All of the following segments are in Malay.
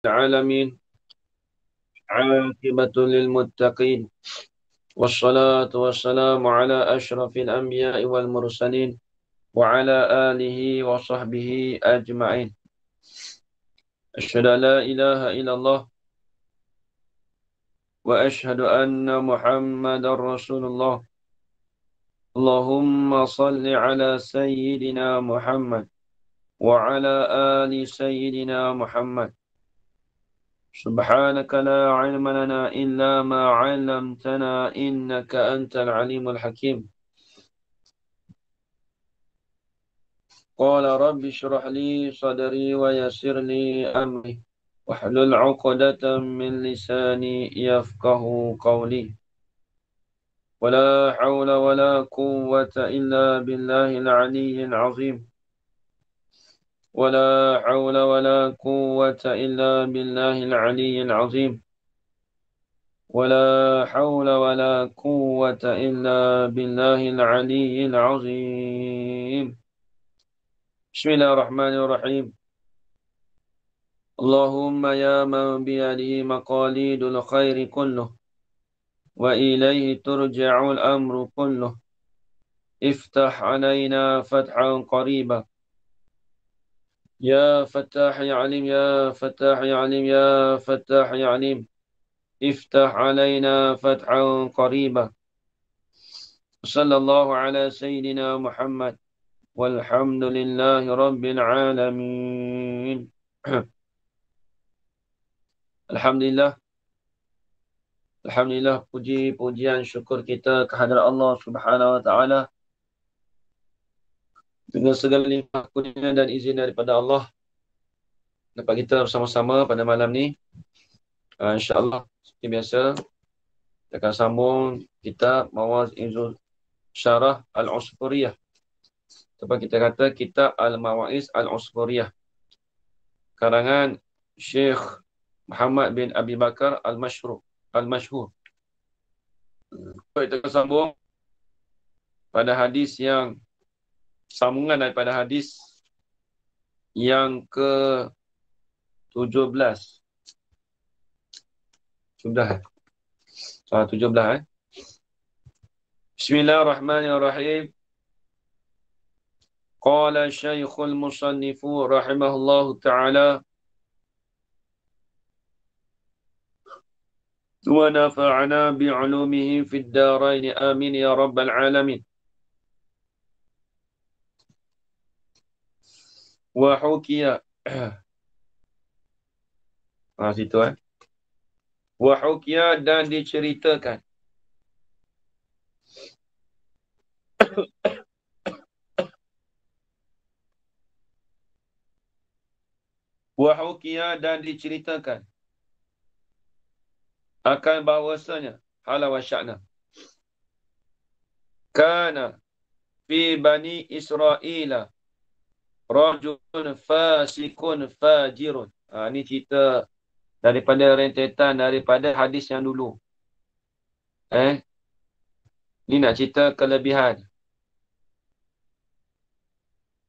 العالمين عاقبة للمتقين والصلاة والسلام على أشرف الأنبياء والمرسلين وعلى آله وصحبه أجمعين. أشهد أن لا إله إلا الله وأشهد أن محمد رسول الله. اللهم صل على سيدنا محمد وعلى آل سيدنا محمد. سبحانك لا علم لنا إلا ما علمتنا إنك أنت العليم الحكيم. قال رب اشرح لي صدري ويسر لي أمري واحلل عقدة من لساني يفقه قولي. ولا حول ولا قوة إلا بالله العلي العظيم. ولا حول ولا قوة إلا بالله العلي العظيم. ولا حول ولا قوة إلا بالله العلي العظيم. بسم الله الرحمن الرحيم. اللهم يا من بيده مقاليد الخير كله وإليه ترجع الأمر كله افتح علينا فتحا قريبا. يا فتاح يا عليم يا فتاح يا عليم يا فتاح يا عليم افتح علينا فتحا قريبا. صلى الله على سيدنا محمد والحمد لله رب العالمين. Alhamdulillah. Alhamdulillah, puji-pujian syukur kita kehadrat Allah Subhanahu Wa Taala dengan segala limpah kurnia dan izin daripada Allah dapat kita bersama-sama pada malam ni. InsyaAllah seperti biasa kita akan sambung kitab Mawa'izul Syarah Al-Usfuriyah, atau kita kata kitab Al-Mawa'iz Al-Usfuriyah, karangan Syekh Muhammad bin Abi Bakar Al-Mashhur. Kita akan sambung pada hadis yang sambungan daripada hadis yang ke-17. Sudah 17. Bismillahirrahmanirrahim. Qala Syekhul Musannifu rahimahullahu ta'ala wa nafa'ana bi'ulumihi fid darain amin ya rabbal alamin. Wa hukiya situ wa hukiya dan diceritakan wa hukiya dan diceritakan akan bahawasanya hala wa sya'na kana fi bani Israila rajulun fasikun fajirun. Ini cerita daripada rentetan daripada hadis yang dulu. Ni nak cerita kelebihan.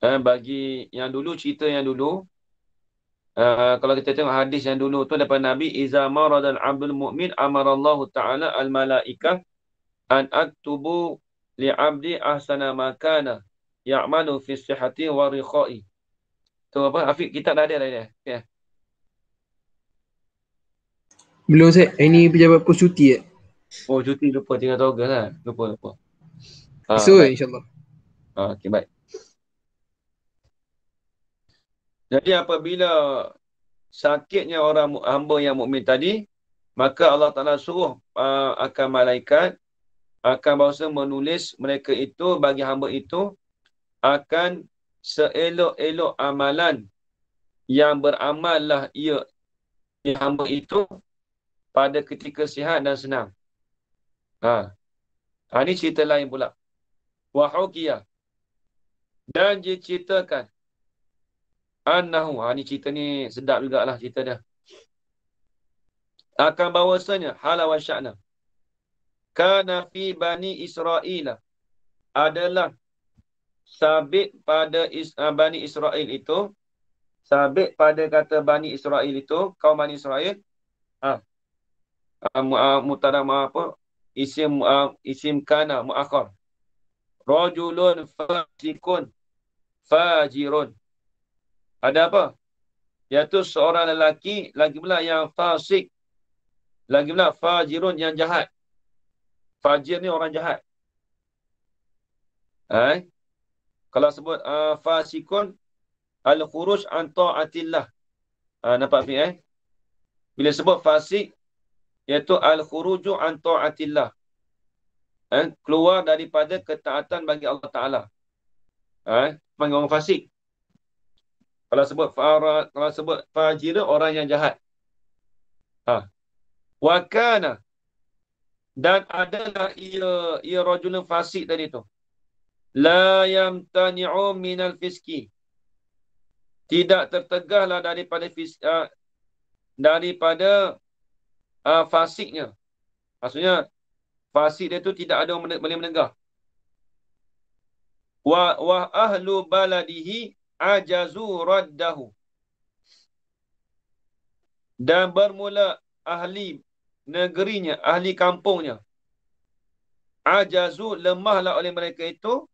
Bagi yang dulu, cerita yang dulu. Kalau kita tengok hadis yang dulu tu daripada Nabi, iza maradal abdul mu'min amarallahu ta'ala al-malaikah an aktubu li'abdi ahsana makana ya'malu fi sihati wa riqai. Tu apa? Afiq, kita dah ada dah. Okay. Belum saya. Ini pejabat pos cuti Oh, cuti lupa 3 Ogos lah. Lupa. Esok Baik. insyaAllah. Okey, baik. Jadi apabila sakitnya orang hamba yang mukmin tadi, maka Allah Ta'ala suruh akan malaikat akan bahasa menulis mereka itu bagi hamba itu akan seelok-elok amalan yang beramallah ia hamba itu pada ketika sihat dan senang. Ini cerita lain pula. Wahukiyah. Dan diceritakan annahu. Ni cerita ni sedap jugalah cerita dia. Akan bahawasanya hala wa sya'na kana fi bani Israel adalah sabit pada Bani Israel itu sabit pada kata Bani Israel itu, kaum Bani Israel, mutada apa? Isim kana muakhar. Rajulun fasikun fajirun. Ada apa? Iaitu seorang lelaki, lagi pula yang fasik, lagi pula fajirun yang jahat. Fajir ni orang jahat. Kalau sebut fasikun, al-khuruj an ta'atillah. Nampak ni Bila sebut fasik, iaitu al-khuruju an ta'atillah. Keluar daripada ketaatan bagi Allah Ta'ala. Panggil orang fasik. Kalau sebut fajir, orang yang jahat. Wa kana, dan adalah ia rajulun fasik tadi tu. La yamtani'u minal fiski. Tidak tertegahlah daripada fasiknya. Maksudnya, fasik dia tu tidak ada orang boleh menegah. Wa ahlu baladihi ajazu raddahu. Dan bermula ahli negerinya, ahli kampungnya, ajazu, lemahlah oleh mereka itu,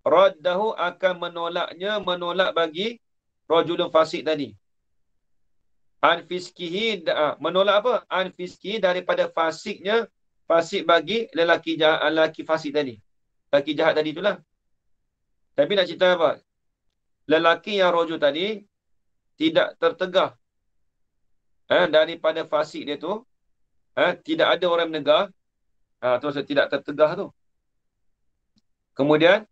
raddahu, akan menolaknya, menolak bagi rajulun fasik tadi. Anfiskihi, menolak apa? Anfiskihi, daripada fasiknya, fasik bagi lelaki fasik tadi. Lelaki jahat tadi itulah. Tapi nak cerita apa? Lelaki yang rojul tadi tidak tertegah daripada fasik dia tu. Tidak ada orang menegar. Tu maksud tidak tertegah tu. Kemudian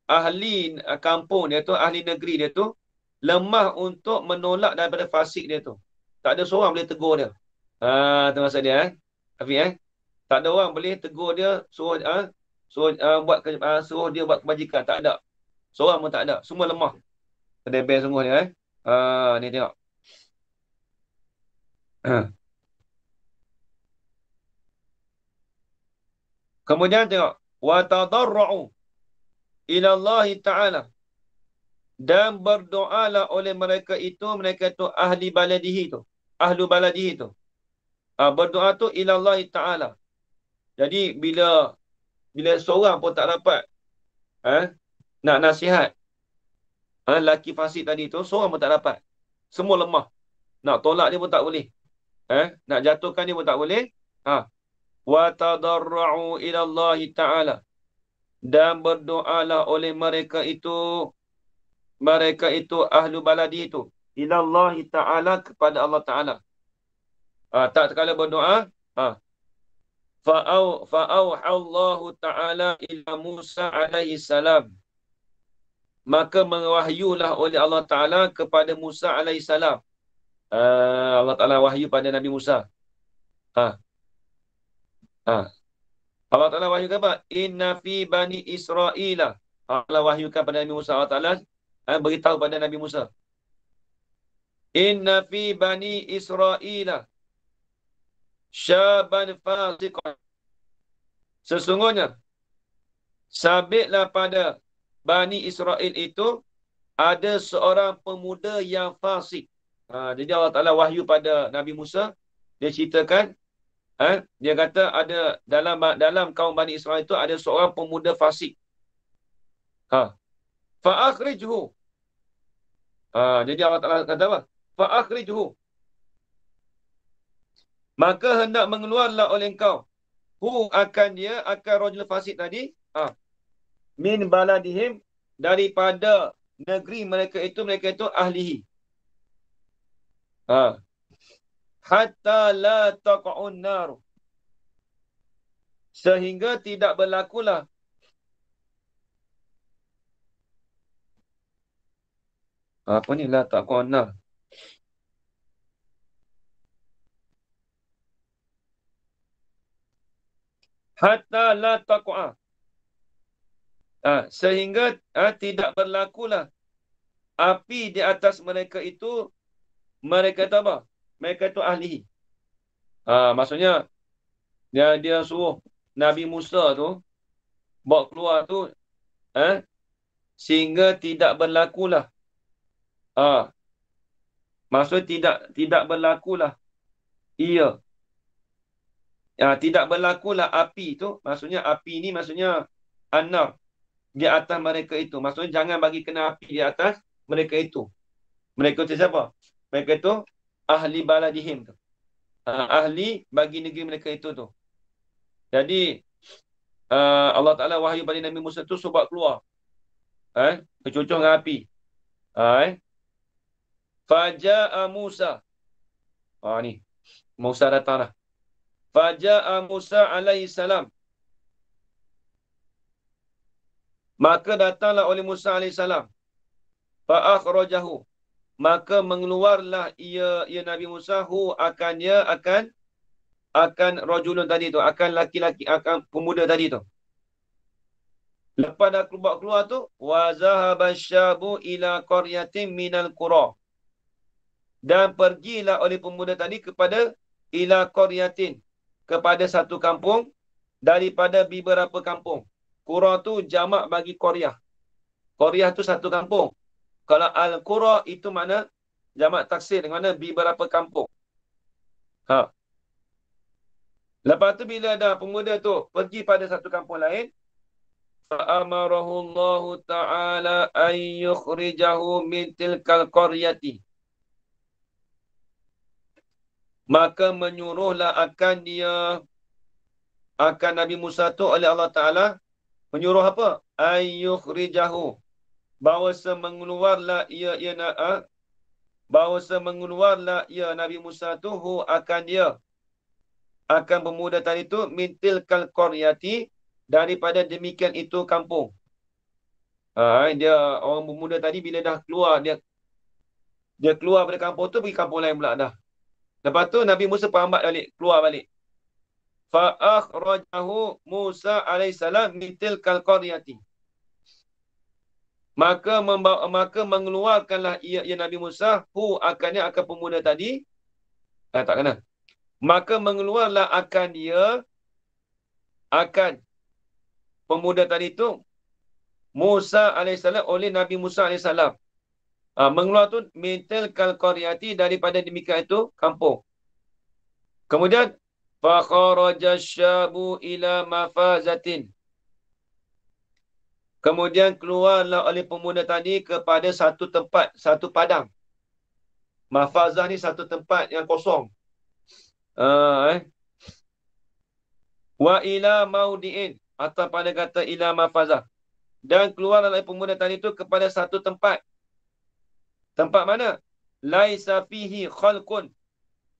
ahli kampung dia tu, ahli negeri dia tu, lemah untuk menolak daripada fasik dia tu. Tak ada seorang boleh tegur dia. Tu maksud dia. Hafiz tak ada orang boleh tegur dia, suruh dia buat kebajikan. Tak ada. Seorang pun tak ada. Semua lemah. Kedebel sungguh dia. Ni tengok. Kemudian tengok. Wa tadarra'u ila Allah Ta'ala. Dan berdoalah oleh mereka itu ahli baladihi tu. Ahlu baladihi tu. Berdoa tu ila Allah Ta'ala. Jadi bila seorang pun tak dapat nak nasihat lelaki fasik tadi tu, seorang pun tak dapat. Semua lemah. Nak tolak dia pun tak boleh. Nak jatuhkan dia pun tak boleh. Wa tadarra'u ila Allah Ta'ala. Dan berdoalah oleh mereka ahlu baladi itu, ila Allah Ta'ala, kepada Allah Ta'ala. Tak sekala berdoa, fa'auha Allah Ta'ala ila Musa alaihi salam. Maka mewahyulah oleh Allah Ta'ala kepada Musa alaihi salam. Allah Ta'ala wahyu pada Nabi Musa. Allah Ta'ala wahyukan apa? Inna fi bani Israila. Allah wahyukan pada Nabi Musa. Allah Ta'ala beritahu pada Nabi Musa. Inna fi bani Israila syaban fasiqan. Sesungguhnya sabitlah pada Bani Israel itu ada seorang pemuda yang fasik. Jadi Allah Ta'ala wahyu pada Nabi Musa. Dia ceritakan, dia kata ada dalam kaum Bani Israel itu ada seorang pemuda fasik. Fa'akhrijhu. Jadi Allah Ta'ala kata apa? Fa'akhrijhu. Maka hendak mengeluarlah oleh engkau. Akan rajul fasik tadi. Min baladihim, daripada negeri mereka itu ahlihi. Hatta la taqa'un nar. Sehingga tidak berlakulah apa ni, la taqa'un nar. Hatta la taqa'a. Sehingga tidak berlakulah api di atas mereka itu. Mereka itu apa? Mereka itu ahli. Maksudnya dia suruh Nabi Musa tu bawa keluar tu sehingga tidak berlakulah Maksudnya tidak berlakulah ia. Tidak berlakulah api itu. Maksudnya api ni maksudnya an-nar. Di atas mereka itu. Maksudnya jangan bagi kena api di atas mereka itu. Mereka itu siapa? Mereka itu ahli baladihim tu. Ahli bagi negeri mereka itu tu. Jadi Allah Ta'ala wahyu pada Nabi Musa tu sebab keluar. Kecucuk dengan api. Faja'a Musa. Ni. Musa datang lah. Faja'a Musa alaihi salam. Maka datanglah oleh Musa alaihi salam. Fa'akhrajahu. Maka mengeluarlah ia Nabi Musa akan rajulun tadi tu, akan laki-laki, akan pemuda tadi tu. Lepas dah keluar tu, wa zahaba syabu ila qaryatin minal qura. Dan pergilah oleh pemuda tadi kepada ila qaryatin, kepada satu kampung daripada beberapa kampung. Qura tu jamak bagi qaryah. Qaryah tu satu kampung. Kalau al-qura itu mana jamak taksir, mana beberapa kampung. Lepas tu bila ada pemuda tu pergi pada satu kampung lain, fa'amarahu Allah Ta'ala an yukhrijahu min tilkal qaryati. Maka menyuruhlah akan Nabi Musa tu oleh Allah Ta'ala, menyuruh apa? An yukhrijahu. Bahawasa mengeluarlah ia Nabi Musa tu akan pemuda tadi tu mintil kal qaryati, daripada demikian itu kampung. Dia orang pemuda tadi bila dah keluar, dia keluar dari kampung tu pergi kampung lain pula dah. Lepas tu Nabi Musa perambat balik, keluar balik. Fa akhrajahu Musa alaihissalam mintil kal qaryati. Maka mengeluarkanlah ia Nabi Musa akan pemuda tadi. Tak kena. Maka mengeluarlah akan pemuda tadi tu Musa alaihissalam oleh Nabi Musa alaihissalam. Mengeluar tu mintil kal qaryati, daripada demikian itu kampung. Kemudian fa kharaja syabu ila mafazatin. Kemudian keluarlah oleh pemuda tadi kepada satu tempat, satu padang. Mafazah ni satu tempat yang kosong. Wa ila maudiin, atau pada kata ila mafazah. Dan keluarlah oleh pemuda tadi itu kepada satu tempat. Tempat mana? Laisa fihi khalqun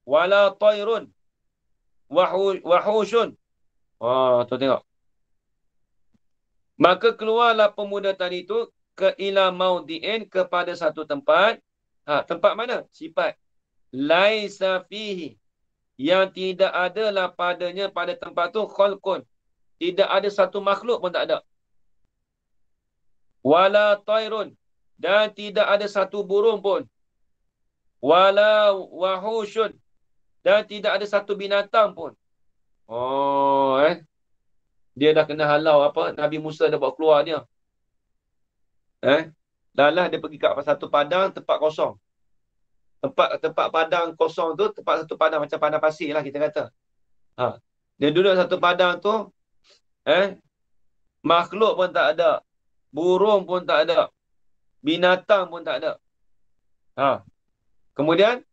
wala tayrun wahushun. Tu tengok. Maka keluarlah pemuda tadi itu ke ila maudiin, kepada satu tempat. Tempat mana? Sifat. Laisa fihi, yang tidak adalah padanya, pada tempat tu khalqun. Tidak ada satu makhluk pun tak ada. Wala tayrun, dan tidak ada satu burung pun. Wala wahushun, dan tidak ada satu binatang pun. Dia dah kena halau apa? Nabi Musa dah bawa keluar dia. Lalah dia pergi kat satu padang, tempat kosong. Tempat padang kosong tu, satu padang macam padang pasir lah kita kata. Dia duduk satu padang tu, makhluk pun tak ada. Burung pun tak ada. Binatang pun tak ada. Kemudian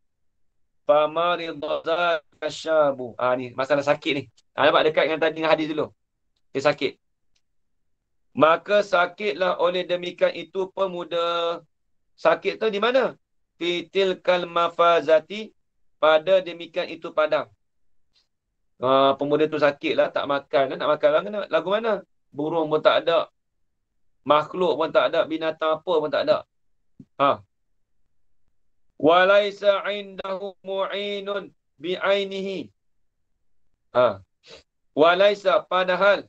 famaridha kasyabu. Ni masalah sakit ni. Nampak dekat dengan tadi dengan hadis dulu. Dia sakit. Maka sakitlah oleh demikian itu pemuda. Sakit tu di mana? Fitil kal mafazati, pada demikian itu padang. Pemuda tu sakit lah, tak makan. Nak makan lah, lagu mana? Burung pun tak ada. Makhluk pun tak ada. Binatang apa pun tak ada. Walaisa indahu mu'inun bi'ainihi. Walaisa, padahal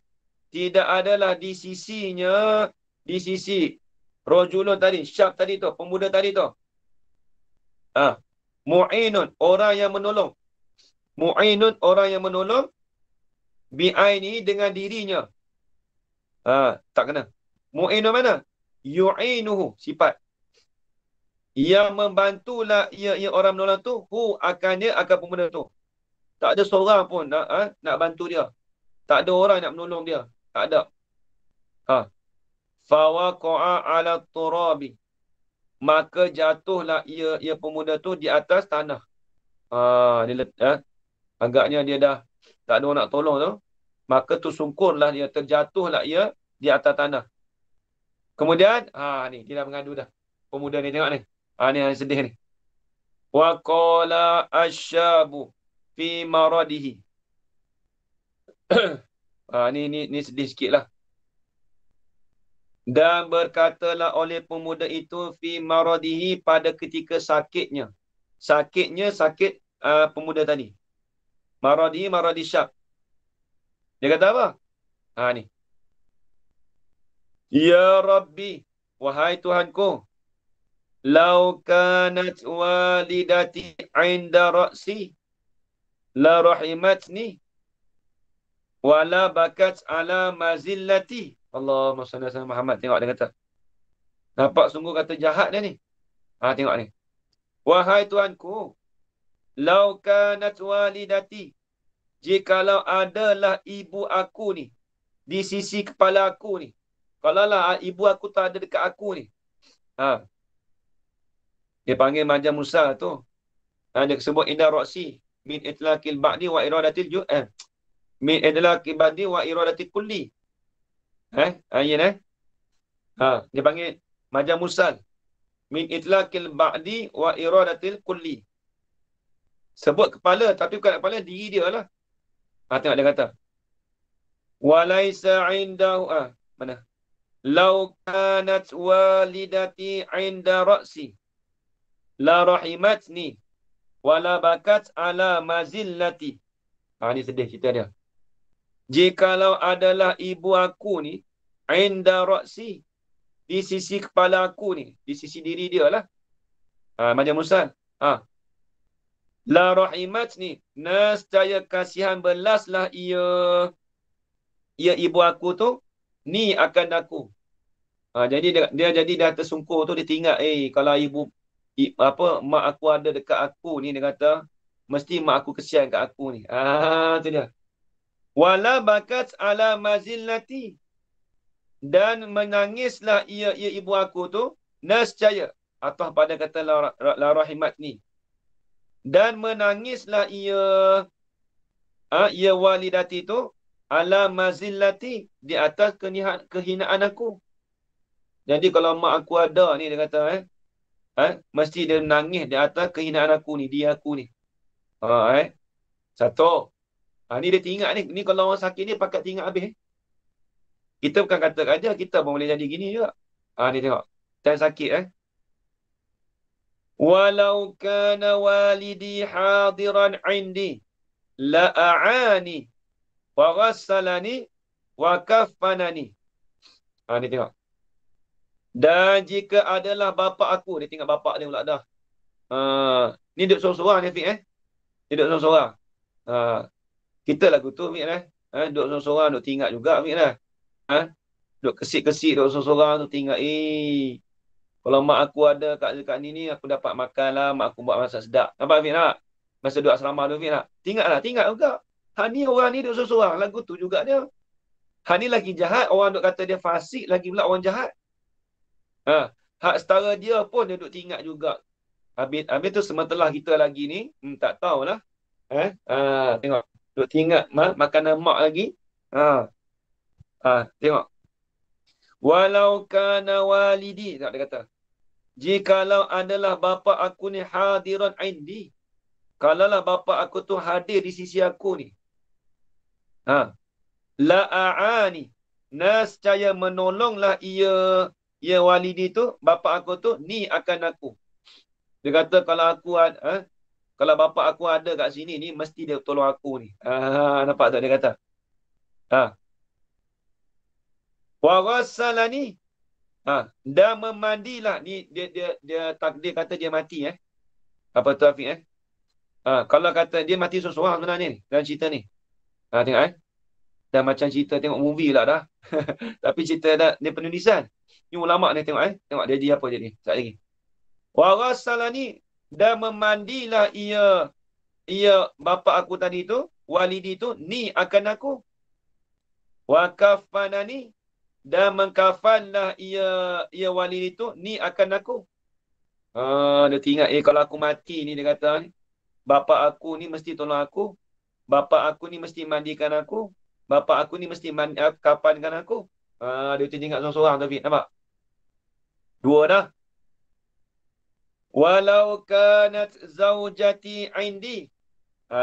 tidak adalah di sisinya, di sisi rajulun tadi, syab tadi tu, pemuda tadi tu. Mu'inun, orang yang menolong. Mu'inun, orang yang menolong. Bi'aini, dengan dirinya. Tak kena. Mu'inun mana? Yu'inuhu, sifat. Yang membantulah ia orang menolong tu, akan dia akan pemuda tu. Tak ada seorang pun nak bantu dia. Tak ada orang nak menolong dia. Tak ada. Ha. Fawaqa'a 'ala turabi. Maka jatuhlah ia pemuda tu di atas tanah. Agaknya dia dah tak ada orang nak tolong tu. Maka tersungkurlah dia, terjatuhlah ia di atas tanah. Kemudian, ni dia dah mengadu dah. Pemuda ni tengok ni. Ni yang sedih ni. Wa qala asyabu fi maradihi. Ni sedih sikit lah. Dan berkatalah oleh pemuda itu fi maradihi, pada ketika sakitnya. Sakitnya sakit pemuda tadi. Maradihi maradi syak. Dia kata apa? Ni. Ya Rabbi, wahai Tuhanku, lau kanat walidati 'inda ra'si la rahimatni wala bakat ala mazillati. Allahumma salli ala Muhammad. Tengok dia kata. Nampak sungguh kata jahat dia ni. Tengok ni. Wahai Tuhanku, lau kanat walidati, jikalau adalah ibu aku ni di sisi kepala aku ni. Kalaulah ibu aku tak ada dekat aku ni. Dia panggil majam Musa tu. Dia sebut inda ra'si min itlaqil ba'di wa iradatil min itlaqil ba'di wa iradatil kulli. Dia panggil majam Musa min itlaqil ba'di wa iradatil kulli. Sebut kepala tapi bukan kepala, diri dia lah. Tengok dia kata. Walaisa indahu mana? Lau kanat walidati 'inda ra'si la rahimatni wala bakat ala mazillati. Ni sedih cerita dia. Jikalau adalah ibu aku ni 'inda ra'si, di sisi kepala aku ni, di sisi diri dia lah. Macam Musa. La rahimatni, nescaya kasihan belaslah ia ibu aku tu ni akan aku. Jadi dia jadi dah tersungkur tu, dia tinggal kalau mak aku ada dekat aku ni, dia kata mesti mak aku kesian kat aku ni. Tu dia. Wala bakat ala mazillati, dan menangislah ia ibu aku tu, nescaya atau pada kata la rahimatni, dan menangislah ia walidati tu ala mazillati, di atas kehinaan aku. Jadi kalau mak aku ada ni, dia kata mesti dia menangis di atas kehinaan aku ni, dia aku ni. Satu. Ni dia teringat ni. Ni kalau orang sakit ni pakat teringat habis. Kita bukan kata aja, kita pun boleh jadi gini juga. Ni tengok. Dan sakit Walau kana walidi hadiran 'indi la'ani wa ghassalani wa kaffanani. Ni tengok. Dan jika adalah bapa aku, dia tengok bapa dia pula dah. Ni duduk sorang-sorang ni, Fik. Dia duduk sorang-sorang. Kita lagu tu, Fik. Duduk sorang-sorang, duduk tinggal juga, Fik. Duduk kesik-kesik, duduk sorang-sorang tu tinggal. Kalau mak aku ada kat ni, aku dapat makan lah, mak aku buat masak sedap. Nampak, Fik, tak? Masa duduk asrama tu, Fik, tak? Tinggal juga. Ni orang ni duduk sorang-sorang, lagu tu juga dia. Ni lagi jahat, orang duduk kata dia fasik, lagi pula orang jahat. Hak setara dia pun dia duduk tinggal juga. Habis tu sementara kita lagi ni, tak tahulah. Tengok. Duduk tinggal makanan mak lagi. Tengok. Walau kana walidi, tak dia kata. Jikalau adalah bapa aku ni hadiran 'indi. Kalaulah bapa aku tu hadir di sisi aku ni. La'ani. Nescaya menolonglah ia walidi tu, bapa aku tu, ni akan aku. Dia kata kalau aku kalau bapa aku ada kat sini ni, mesti dia tolong aku ni. Nampak tak dia kata? Wa ghassalani. Dan memandilah ni, dia takdir kata dia mati Apa tu, Afiq kalau kata dia mati seorang sebenarnya ni dalam cerita ni. Tengok dah macam cerita tengok movie lah dah. Tapi cerita dah dia penulisan. Ni ulama ni tengok tengok dia apa jadi. Sekejap lagi. Wa ghassalani, dan memandilah ia bapa aku tadi tu, walidi tu, ni akan aku. Wa kafanani, dan mengkafanlah ia walidi tu, ni akan aku. Dia teringat, kalau aku mati ni, dia kata ni, bapa aku ni mesti tolong aku, bapa aku ni mesti mandikan aku, bapa aku ni mesti kafankan aku. Dia teringat seorang-seorang tapi, nampak? Dua dah. Walau kanat zaujati indi.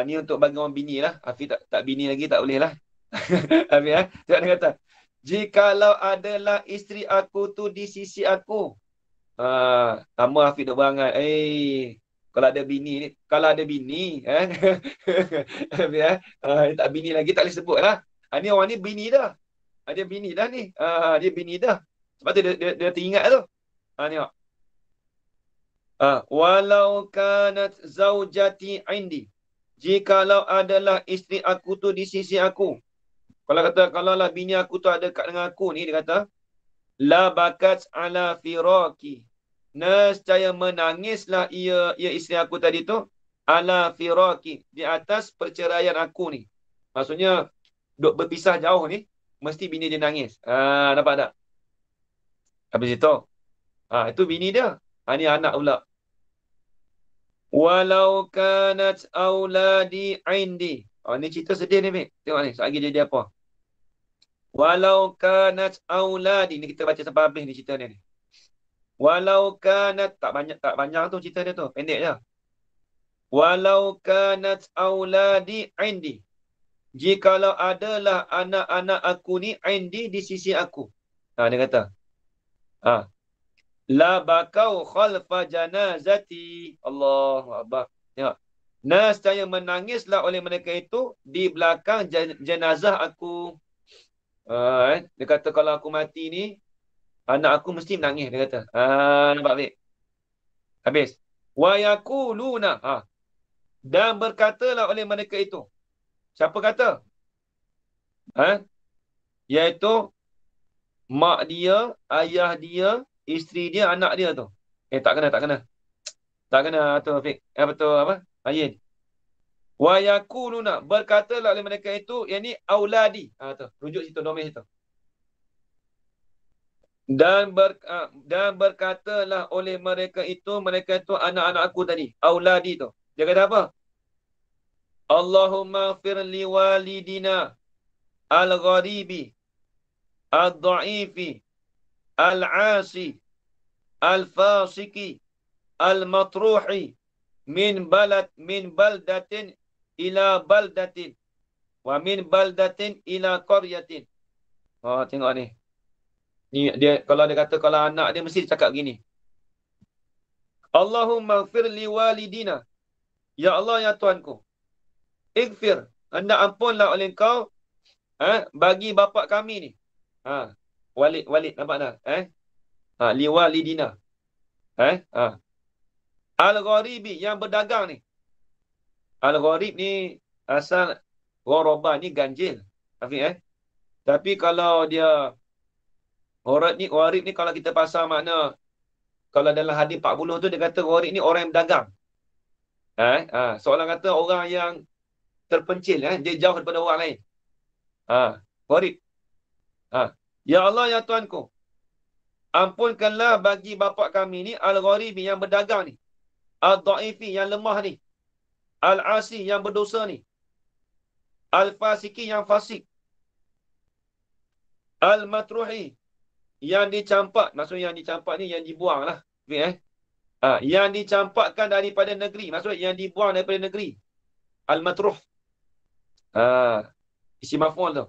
Ni untuk bagi orang bini lah. Hafiz tak bini lagi, tak boleh lah. Hafiz, Tengok dia kata, jikalau adalah isteri aku tu di sisi aku. Sama Hafiz duk berangat. Kalau ada bini ni, kalau ada bini, Hafiz, tak bini lagi, tak boleh sebut lah. Ni orang ni bini dah. Dia bini dah ni. Dia bini dah. Sebab tu dia teringat tu. Tengok. Walau kanat zaujati indi. Jikalau adalah isteri aku tu di sisi aku. Kalau lah bini aku tu ada kat dengan aku ni, dia kata, la bakat ala firaki. Nescaya menangislah ia isteri aku tadi tu, ala firaki, di atas perceraian aku ni. Maksudnya, duk berpisah jauh ni, mesti bini dia nangis. Nampak tak? Habis itu. Itu bini dia. Ni anak pula. Walau kanat auladi indi. Ni cerita sedih ni, Mek. Tengok ni, sekejap lagi jadi apa. Walau kanat auladi. Ni kita baca sampai habis ni cerita ni. Walau kanat, tak panjang tu cerita dia tu. Pendek je. Walau kanat auladi indi. Jikalau adalah anak-anak aku ni indi di sisi aku. Dia kata. La bakau khalfa janazati. Allahu Akbar. Tengok. Nescaya menangislah oleh mereka itu di belakang jenazah aku. Dia kata kalau aku mati ni, anak aku mesti menangis. Dia kata. Nampak baik. Habis. Wa yakuluna. Dan berkatalah oleh mereka itu. Siapa kata? Iaitu mak dia, ayah dia, isteri dia, anak dia tu. Tak kena. Tak kena tu, Fiq. Betul apa? Ayin. Wa yakuluna, berkatalah oleh mereka itu, yang ni auladi. Tu. Rujuk situ, domain situ. Dan berkatalah oleh mereka itu anak-anak aku tadi. Auladi tu. Dia kata apa? Allahumma firli walidina al-gharibi al-dha'ifi al-asi al-fasiki al-matruhi min baldatin ila baldatin wa min baldatin ila qaryatin. Tengok ni. Ni dia kalau dia kata kalau anak dia mesti cakap gini. Allahumma ighfir li walidina. Ya Allah, ya Tuhanku. Ighfir, hendak ampunlah oleh Engkau bagi bapa kami ni. Walid nampak tak? Li walidina. Al-gharibi, yang berdagang ni. Al-gharib ni asal gharaba ni ganjil. Tapi kalau dia gharib ni kalau kita pasal makna, kalau dalam hadis 40 tu dia kata gharib ni orang yang berdagang. Seorang kata orang yang terpencil, dia jauh daripada orang lain. Gharib. Ya Allah, ya Tuhanku, ampunkanlah bagi bapa kami ni al-gharibi, yang berdagang ni, al-dha'ifi, yang lemah ni, al-asi, yang berdosa ni, al-fasiki, yang fasik, al-matruhi, yang dicampak. Maksudnya yang dicampak ni yang dibuang lah. Yang dicampakkan daripada negeri. Maksudnya yang dibuang daripada negeri. Al-matruh. Isi maf'ul tu.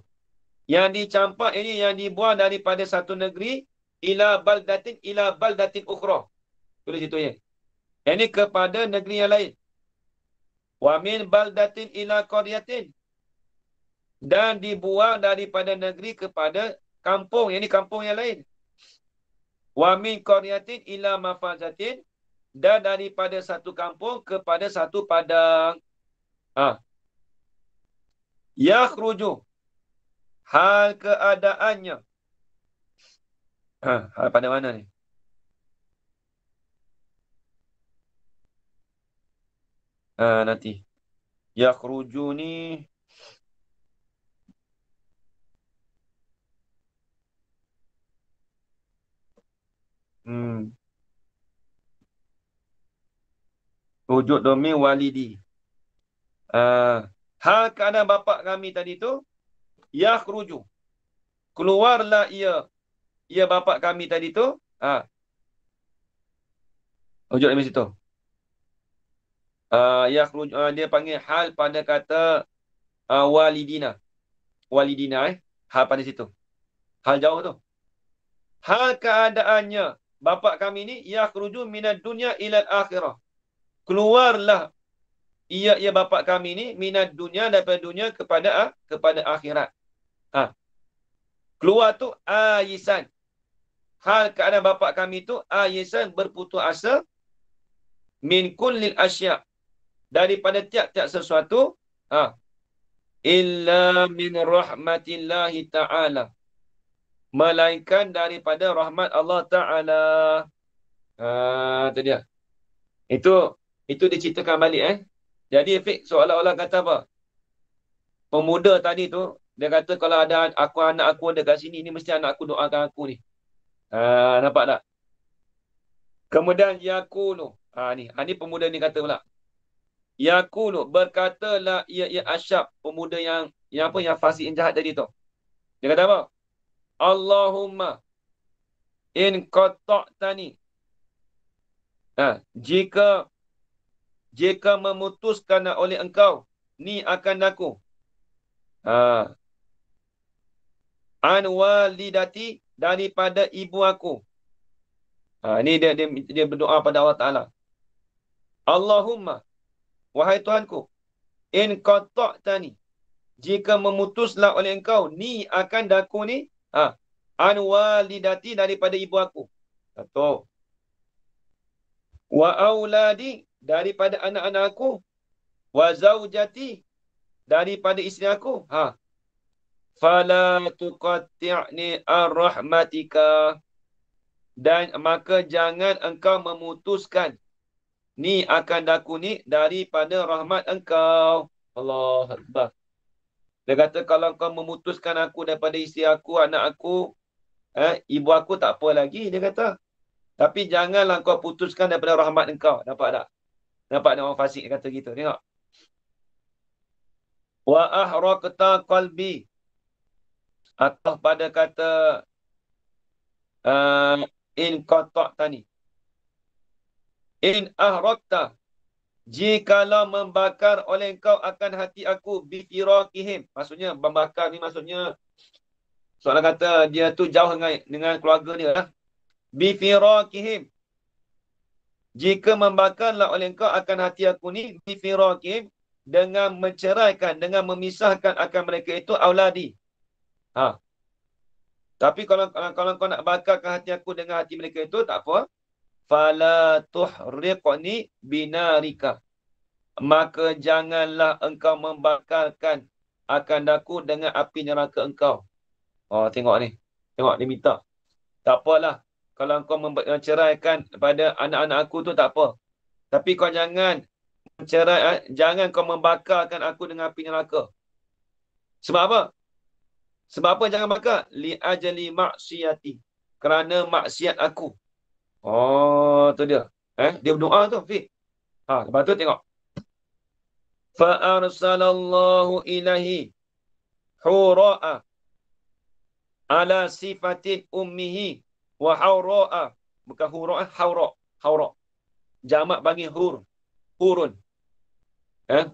Yang dicampak ini yang dibuang daripada satu negeri ila baldatin ukhra. Tulis itu ya. Yang ini kepada negeri yang lain. Wa min baldatin ila qaryatin. Dan dibuang daripada negeri kepada kampung. Yang ini kampung yang lain. Wa min qaryatin ila mafazatin. Dan daripada satu kampung kepada satu padang. Yakhruju, hal keadaannya. Hal pada mana ni? Nanti. Yakhruju ni rujuk domain walidi. Hal keadaan bapa kami tadi tu yakhruju. Keluarlah ia bapa kami tadi tu. Rujuk dari situ. Yakhruju, dia panggil hal pada kata walidina. Walidina hal pada situ. Hal jauh tu. Hal keadaannya bapa kami ni yakhruju minad dunya ilal akhirah. Keluarlah ia bapa kami ni minad dunya, daripada dunia kepada akhirat. Keluar tu ayisan. Hal keadaan bapa kami tu ayisan, berputus asa, min kullil asya', daripada tiap-tiap sesuatu, illa min rahmatillahi ta'ala, melainkan daripada rahmat Allah Ta'ala. Itu dia. Itu diceritakan balik. Jadi Fik seolah-olah kata apa? Pemuda tadi tu, dia kata kalau ada anak aku ada kat sini, ni mesti anak aku doakan aku ni. Nampak tak? Kemudian yakulu. Ni pemuda ni kata pula. Yakulu, berkatalah ia Asyab, pemuda yang fasik, yang jahat tadi tu. Dia kata apa? Allahumma in qata'tani. Jika memutuskan oleh engkau ni akan aku. An walidati, daripada ibu aku. Ni dia berdoa pada Allah Ta'ala. Allahumma, wahai Tuhanku, in qata'tani, jika memutuslah oleh engkau ni akan daku ni, an walidati, daripada ibu aku. Satu. Wa auladi, daripada anak-anak aku. Wa zaujati, daripada isteri aku. Fala tuqatti'ni ar-rahmatika, dan maka jangan engkau memutuskan ni akan daku ni daripada rahmat engkau. Allah Akbar. Dia kata kalau kau memutuskan aku daripada isteri aku, anak aku, ibu aku, tak apa lagi, dia kata. Tapi janganlah kau putuskan daripada rahmat engkau. Nampak tak? Nampak tak orang fasik kata gitu? Tengok. Wa ahraqta qalbi, atau pada kata in qata'tani. In ahraqta, jikalau membakar oleh engkau akan hati aku, bifirakihim. Maksudnya membakar ni maksudnya soalan kata dia tu jauh dengan keluarga dia lah. Bifirakihim, jika membakarlah oleh engkau akan hati aku ni, bifirakihim, dengan menceraikan, dengan memisahkan akan mereka itu auladi. Tapi kalau kau nak bakarkan hati aku dengan hati mereka itu, tak apa. Fala tuhriqni binarika, maka janganlah engkau membakarkan akan aku dengan api neraka engkau. Tengok ni. Tengok dia minta. Tak apalah. Kalau engkau menceraikan pada anak-anak aku tu, tak apa. Tapi kau jangan jangan kau membakarkan aku dengan api neraka. Sebab apa? Sebab apa jangan bakar? Li ajali maksiyati, kerana maksiat aku. Tu dia. Dia berdoa tu, Fik. Lepas tu tengok. Fa arsalallahu ilahi hura'a ala sifatin ummihi wa hawra'a. Bukan hura'a, hawra'. Jamak bagi hurun.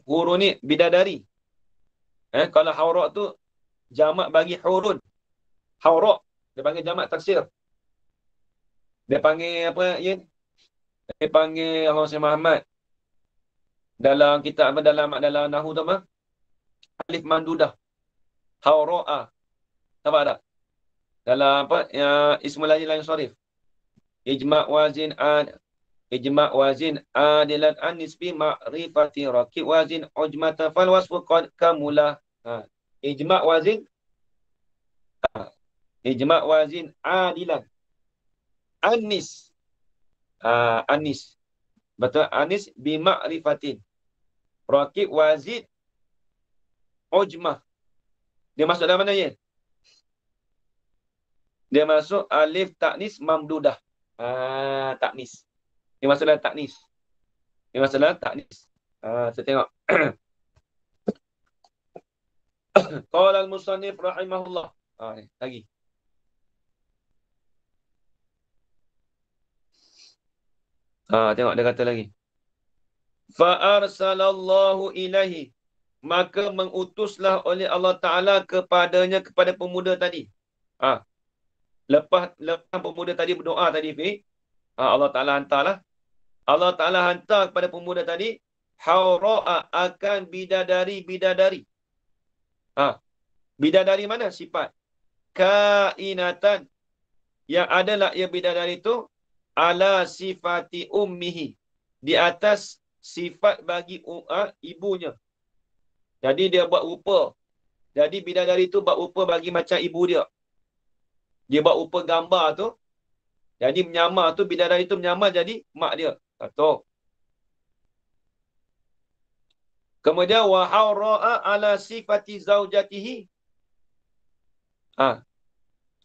Hurun ni bidadari. Kalau hawra' tu jamak bagi hurun. Hawra' dia panggil jamak taksir. Dia panggil apa, Yin? Dia panggil Allah Sayyid Muhammad. Dalam kitab apa, dalam Nahu tu apa? Alif mandudah. Hawra'a. Nampak tak? Dalam apa? Ismul lain syarif. Ijma' wazin adilan an nisbi ma'rifati raqib wazin ujmata fal wasfu qad kamula. Ijma' wazin adilan anis. Anis. Betul, anis bi ma'rifatin. Raqib, wazid, ujmah. Dia masuk dalam mana ya? Dia masuk alif taknis mamdudah. Taknis. Dia masuk dalam taknis. Dia masuk dalam taknis. Saya tengok. Qala al-musannif rahimahullah. Lagi. Tengok dia kata lagi. Fa arsalallahu ilaihi, maka mengutuslah oleh Allah Taala kepadanya, kepada pemuda tadi. Lepas pemuda tadi berdoa tadi, Allah Taala hantarlah. Allah Taala hantar kepada pemuda tadi haura'a, akan bidadari. Bidadari mana? Sifat kainatan, yang adalah ia bidadari itu ala sifati ummihi, di atas sifat bagi ibunya. Jadi dia buat rupa. Jadi bidadari itu buat rupa bagi macam ibu dia. Dia buat rupa gambar tu. Jadi menyamar tu, bidadari itu menyamar jadi mak dia. Satu. Kemudian wa haura'a ala sifati zaujatihi.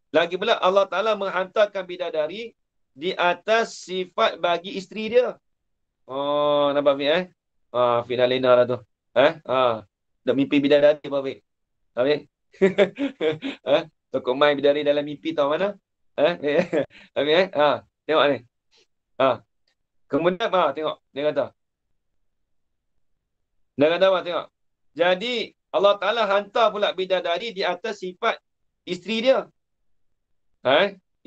Lagi pula Allah Ta'ala menghantarkan bidadari di atas sifat bagi isteri dia. Nampak Fik? Fik dah lena lah tu. Dah mimpi bidadari apa Fik? Fik? Tokok main bidadari dalam mimpi tahu mana? Fik? Tengok ni. Kemudian tengok. Dia kata apa? Tengok. Jadi Allah Ta'ala hantar pula bidadari di atas sifat isteri dia.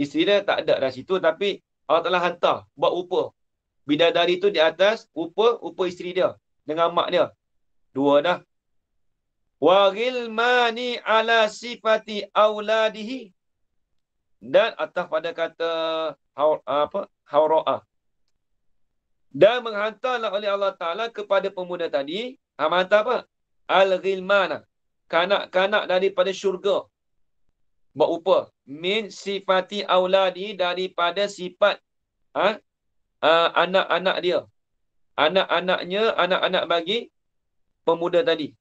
Isteri dia tak ada dah situ, tapi Allah Ta'ala hantar buat rupa bidadari tu di atas rupa isteri dia dengan mak dia. Dua dah. Wa ghilmani ala sifati auladihi, dan atas pada kata haura'a, dan menghantarlah oleh Allah Ta'ala kepada pemuda tadi, menghantar apa? Al-ghilmana, kanak-kanak daripada syurga. Buat rupa min sifati auladi, daripada sifat anak-anak dia. Anak-anaknya, anak-anak bagi pemuda tadi.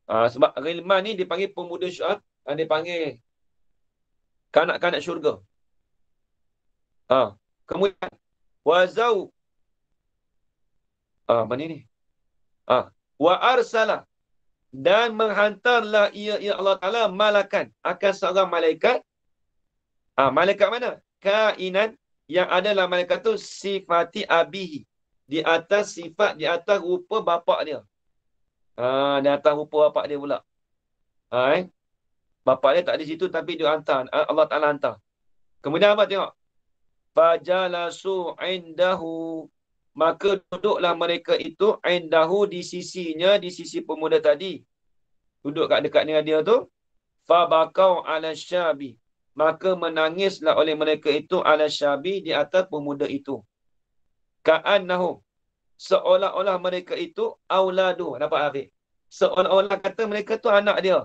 Sebab ghilman ni dipanggil pemuda syurga, dipanggil kanak-kanak syurga. Kemudian wazau, mana ni? Wa arsala, dan menghantarlah ia Allah Ta'ala malakan, akan seorang malaikat. Malaikat mana? Kainan, yang adalah malaikat tu sifati abihi, di atas sifat, di atas rupa bapak dia. Di atas rupa bapak dia pula. Bapak dia tak di situ, tapi dia hantar. Allah Ta'ala hantar. Kemudian apa tengok? Fajalasu indahu, maka duduklah mereka itu indahu, di sisinya, di sisi pemuda tadi. Duduk kat dekat dengan dia tu. Fabakau ala syabi, maka menangislah oleh mereka itu ala syabi, di atas pemuda itu. Ka'annahu, seolah-olah mereka itu auladu. Nampak Hafiz? Seolah-olah kata mereka tu anak dia.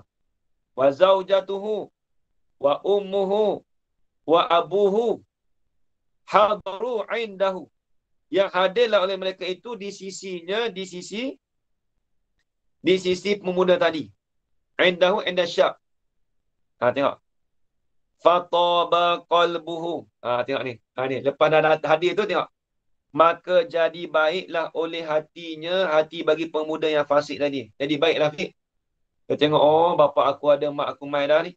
Wa zaujatuhu wa ummuhu wa abuhu hadaru indahu, yang hadirlah oleh mereka itu di sisinya, di sisi pemuda tadi. Indahu inda syab. Tengok. Fataba qalbuhu. Tengok ni. Ni lepas dah hadir tu tengok. Maka jadi baiklah oleh hatinya, hati bagi pemuda yang fasik tadi. Jadi baiklah Fik. Dia tengok, bapak aku ada, mak aku main dah ni.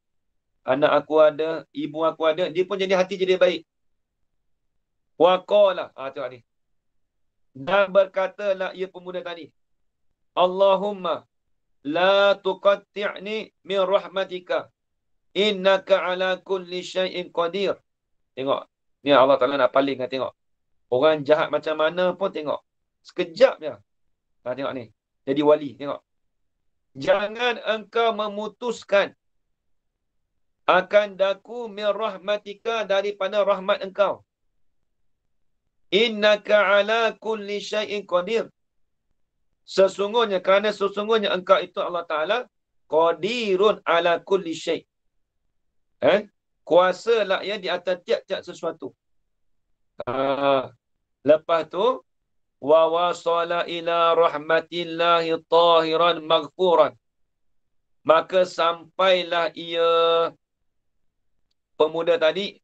Anak aku ada, ibu aku ada. Dia pun jadi hati jadi baik. Waqala. Tengok ni. Dan berkatalah ia pemuda tadi, Allahumma la tuqatti'ni min rahmatika, innaka ala kulli syai'in qadir. Tengok. Ni Allah Ta'ala nak paling. Tengok. Orang jahat macam mana pun tengok. Sekejap je. Tengok ni. Jadi wali. Tengok. Jangan engkau memutuskan akan daku min rahmatika, daripada rahmat engkau. Innaka ala kulli syai'in qadir. Kerana sesungguhnya engkau itu Allah Ta'ala qadirun ala kulli syai'. Kuasa lah ya di atas tiap-tiap sesuatu. Lepas tu wa wasala ila rahmatillahi tahiran maghfuran. Maka sampailah ia pemuda tadi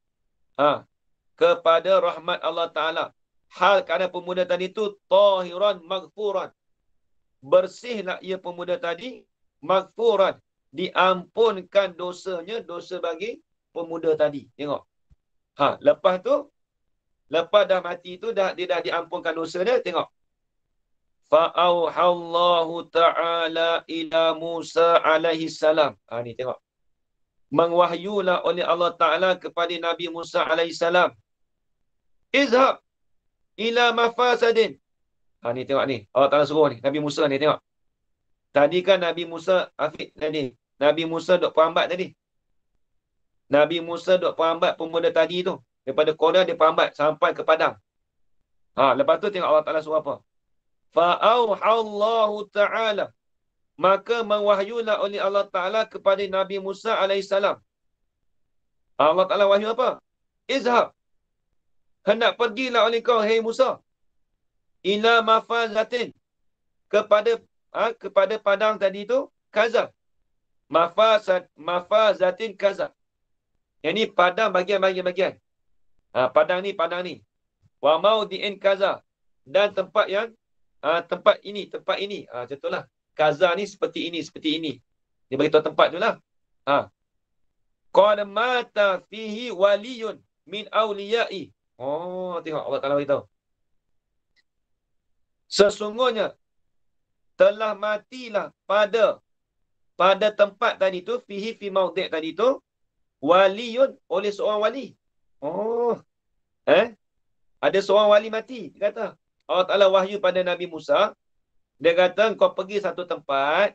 kepada rahmat Allah Ta'ala. Hal kerana pemuda tadi itu tahiran maghfuran. Bersihlah ia pemuda tadi, maghfuran. Diampunkan dosanya, dosa bagi pemuda tadi. Tengok. Lepas tu, lepas dah mati tu, dia dah diampunkan dosa dia. Tengok. Fa'auhallahu ta'ala ila Musa alaihi salam. Ni tengok. Mengwahyulah oleh Allah Ta'ala kepada Nabi Musa alaihi salam. Izhab ila mafasadin. Ni tengok ni. Allah Ta'ala suruh ni. Nabi Musa ni tengok. Tadi kan Nabi Musa, Afiq tadi. Nabi Musa duk perambat tadi. Nabi Musa duk perambat pemuda tadi tu. Daripada Korea dia perambat sampai ke Padang. Lepas tu tengok Allah Ta'ala suruh apa. Fa'auhallahu ta'ala. Maka mewahyulah oleh Allah Ta'ala kepada Nabi Musa alaihissalam. Allah Ta'ala wahyu apa? Izhab. Hendak pergilah oleh kau, hai Musa. Ila mafazatin. Kepada padang tadi tu, kaza. Mafazatin kaza. Yang ni padang bagian-bagian. Padang ni. Wa maudi'in kaza. Dan tempat yang tempat ini. Contohlah. Kaza ni seperti ini. Dia beritahu tempat tu lah. Qad mata fihi waliyun min awliya'i. Tengok Allah Ta'ala beritahu. Sesungguhnya telah matilah pada tempat tadi tu, fihi fi maudi' tadi tu, waliyun, oleh seorang wali. Ada seorang wali mati. Dia kata, Allah Ta'ala wahyu pada Nabi Musa. Dia kata, kau pergi satu tempat,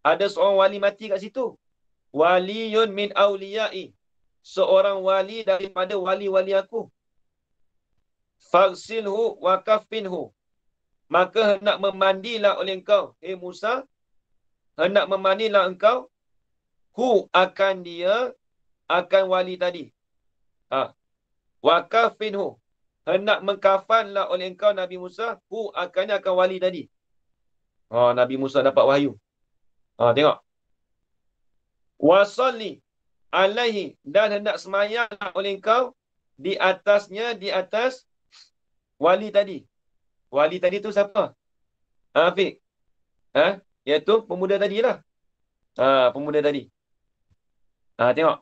ada seorang wali mati kat situ. Waliyun min awliya'i. Seorang wali daripada wali-wali aku. Fagsilhu wa kafinhu. Maka hendak memandilah oleh engkau, hey Musa. Hendak memandilah engkau. Akan dia, akan wali tadi. Wa kafinhu. Hendak mengkafanlah oleh engkau Nabi Musa. Akan wali tadi. Nabi Musa dapat wahyu. Tengok. Wasalli alaihi. Dan hendak semayanglah oleh engkau di atasnya, di atas wali tadi. Wali tadi tu siapa? Afiq. Iaitu pemuda tadi lah. Pemuda tadi. Tengok.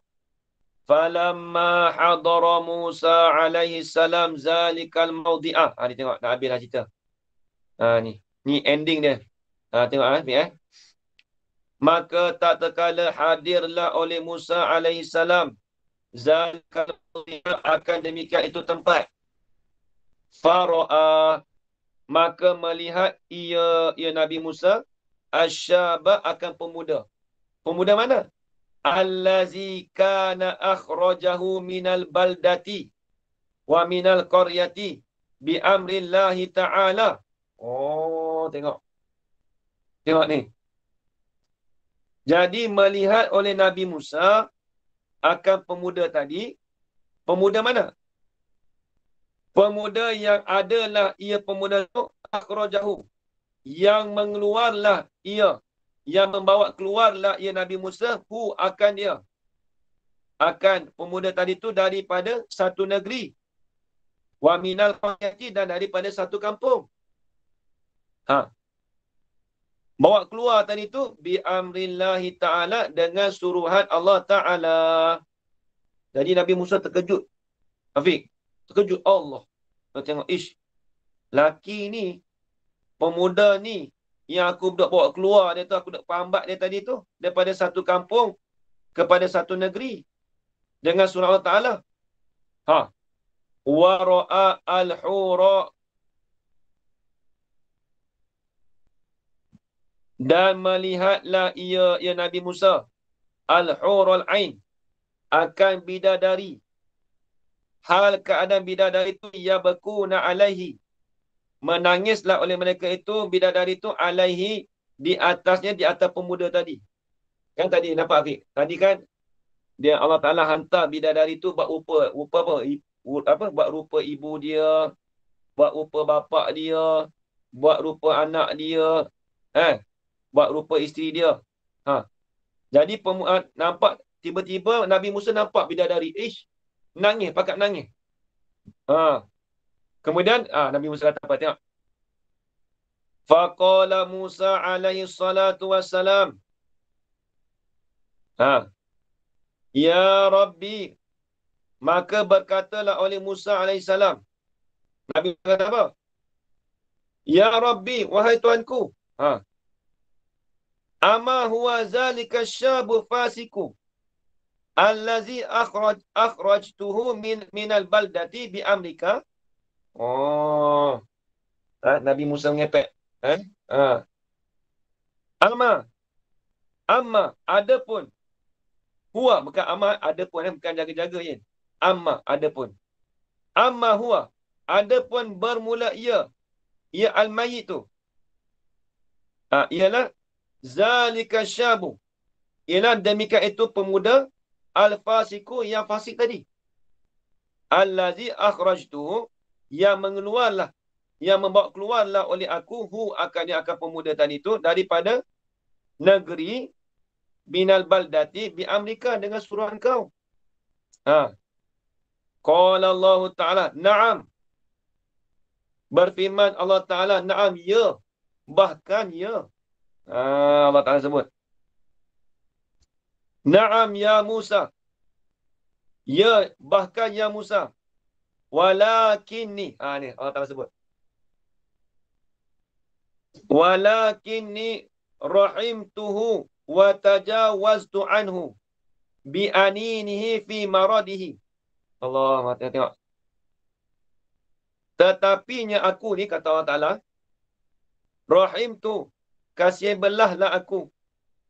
Falamma hadara Musa alaihi salam zalikal mawdi'ah. Ni tengok. Dah habis dah cerita. Ni ending dia. Tengok Afiq. Maka tak terkala hadirlah oleh Musa alaihi salam zalikal mawdi'ah, akan demikian itu tempat. Fara'a. Maka melihat ia Nabi Musa asyaba, akan pemuda. Pemuda mana? Allazi kana akhrajahu minal baldati wa minal qaryati bi amrillahi ta'ala. Tengok. Tengok ni. Jadi melihat oleh Nabi Musa akan pemuda tadi. Pemuda mana? Pemuda yang adalah ia pemuda itu akhrajahu, yang mengeluarlah ia, yang membawa keluarlah ia Nabi Musa akan dia, akan pemuda tadi itu daripada satu negeri, wa minal qaryati, dan daripada satu kampung. Bawa keluar tadi itu bi amrillahi ta'ala, dengan suruhan Allah Ta'ala. Jadi Nabi Musa terkejut. Afiq, terkejut Allah. Kita tengok, laki ni, pemuda ni, yang aku dah bawa keluar dia tu, aku dah perambat dia tadi tu, daripada satu kampung kepada satu negeri, dengan surah Allah Ta'ala. Wa ra'a al-hura, dan melihatlah ia Nabi Musa al-hurul ain, akan bidadari. Hal keadaan bidadari itu yabkuna alaihi, menangislah oleh mereka itu, bidadari itu, alaihi, di atasnya, di atas pemuda tadi. Kan tadi nampak Afiq? Tadi kan dia Allah Ta'ala hantar bidadari itu buat rupa apa? Buat rupa ibu dia, buat rupa bapak dia, buat rupa anak dia, buat rupa isteri dia. Jadi nampak tiba-tiba Nabi Musa nampak bidadari. Nangis, pakat nangis. Kemudian Nabi Musa kata apa? Tengok. Faqala Musa alaihi salatu wassalam. Ya Rabbi. Maka berkatalah oleh Musa alaihi salam. Nabi kata apa? Ya Rabbi, wahai Tuanku. Ama huwa zalika syabu fasiku. Allazi akhrajtuhu minal baldati bi amrika. Nabi Musa mengepek. Amma adapun huwa, bukan amma adapun, bukan jaga-jaga je. Adapun. Amma huwa, adapun bermula ia al-mayyit tu. Ialah zalika syabu. Ialah demikian itu pemuda al-fasiku yang fasik tadi. Allazi akhrajtuhu, yang mengeluarlah, yang membawa keluarlah oleh aku akan pemuda tadi itu daripada negeri binal baldati bi amrika, dengan suruhan kau. Qala Allah Ta'ala, na'am. Berfirman Allah Ta'ala, na'am, ya. Bahkan ya. Allah Ta'ala sebut. Na'am ya Musa. Ya, bahkan ya Musa. Walakinni. Ni Allah Ta'ala sebut. Walakinni rahimtuhu wa tajawaztu anhu bi'aninihi fi maradihi. Allah, tengok. Tetapinya aku ni, kata Allah Ta'ala, rahim tu, kasih belahlah aku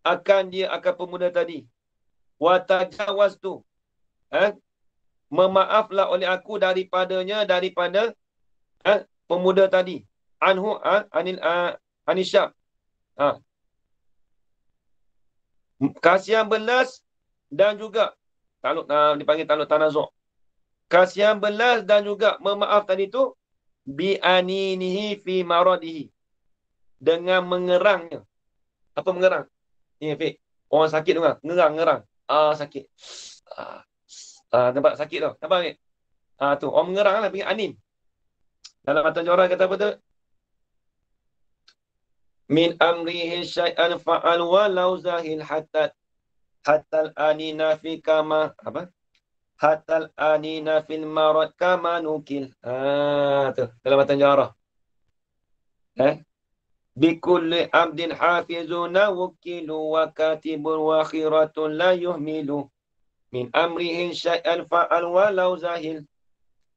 akan pemuda tadi. Wa tajawaz tu, memaaflah oleh aku daripada pemuda tadi. Anhu, anisyab. Kasihan belas dan juga dipanggil taluk tanazuk. Kasihan belas dan juga memaaf tadi tu bi'aninihi fi maradihi, dengan mengerangnya. Apa mengerang? Ni Fik, orang sakit tu kan, ngerang. Sakit. Nampak sakit tu. Nampak ni? Tu orang mengerang lah, panggil anin. Dalam matan jorah kata apa tu? Min amrihi syai'an fa'al walau zahil hatta al-anina fi kama apa? Hatal anina fil marad kama nukil. Tu dalam matan jarah. Bikulli abdin hafizuna wukilu wa katibun wa khiratun la yuhmilu min amrihi syai'an fa'al walau zahil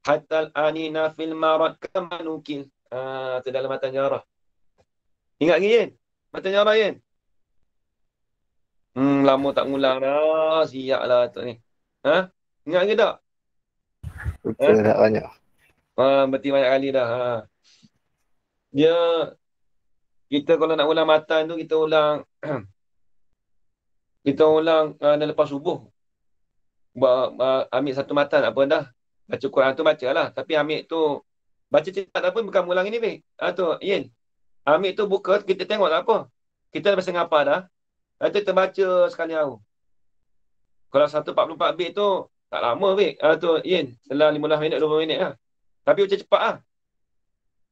hatal anina fil marad kama nukil. Tu dalam matan jarah. Ingat lagi kan? Matan jarah kan? Lama tak ngulang dah. Siap lah tu ni. Ingat ke tak? Betul, tak banyak. Berarti banyak kali dah. Dia, kita kalau nak ulang matan tu, kita ulang dah lepas subuh. Ambil satu matan, apa dah. Baca Quran tu baca lah. Tapi ambil tu, baca cepat tak apa, bukan ulang ini, Bik. Tu, Yin. Ambil tu buka, kita tengok tak apa. Kita dah biasa ngapa dah. Lepas tu kita baca sekali hari. Kalau 144 bit tu, tak lama, Bik. Tu, Yin. Dalam 15 minit, 20 minit lah. Tapi baca cepat lah.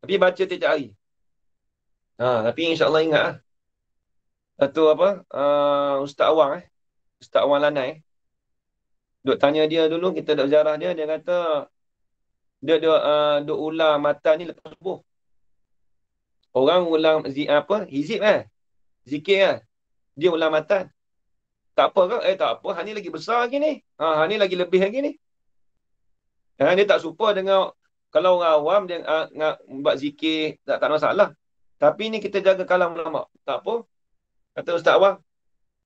Tapi baca tiap hari. Tapi insyaAllah ingat lah. Tu apa? Ustaz Awang Ustaz Awang Lanai. Duk tanya dia dulu, kita duk ziarah dia. Dia kata, dia duk ulang matan ni lepas subuh. Orang ulang hizib zikir kan. Dia ulang matan. Tak apa ke? Tak apa. Han ni lagi besar lagi ni. Han ni lagi lebih lagi ni. Dia tak serupa dengan kalau orang awam dia buat zikir tak masalah. Tapi ni kita jaga kalam ulama. Tak apa. Kata Ustaz Awang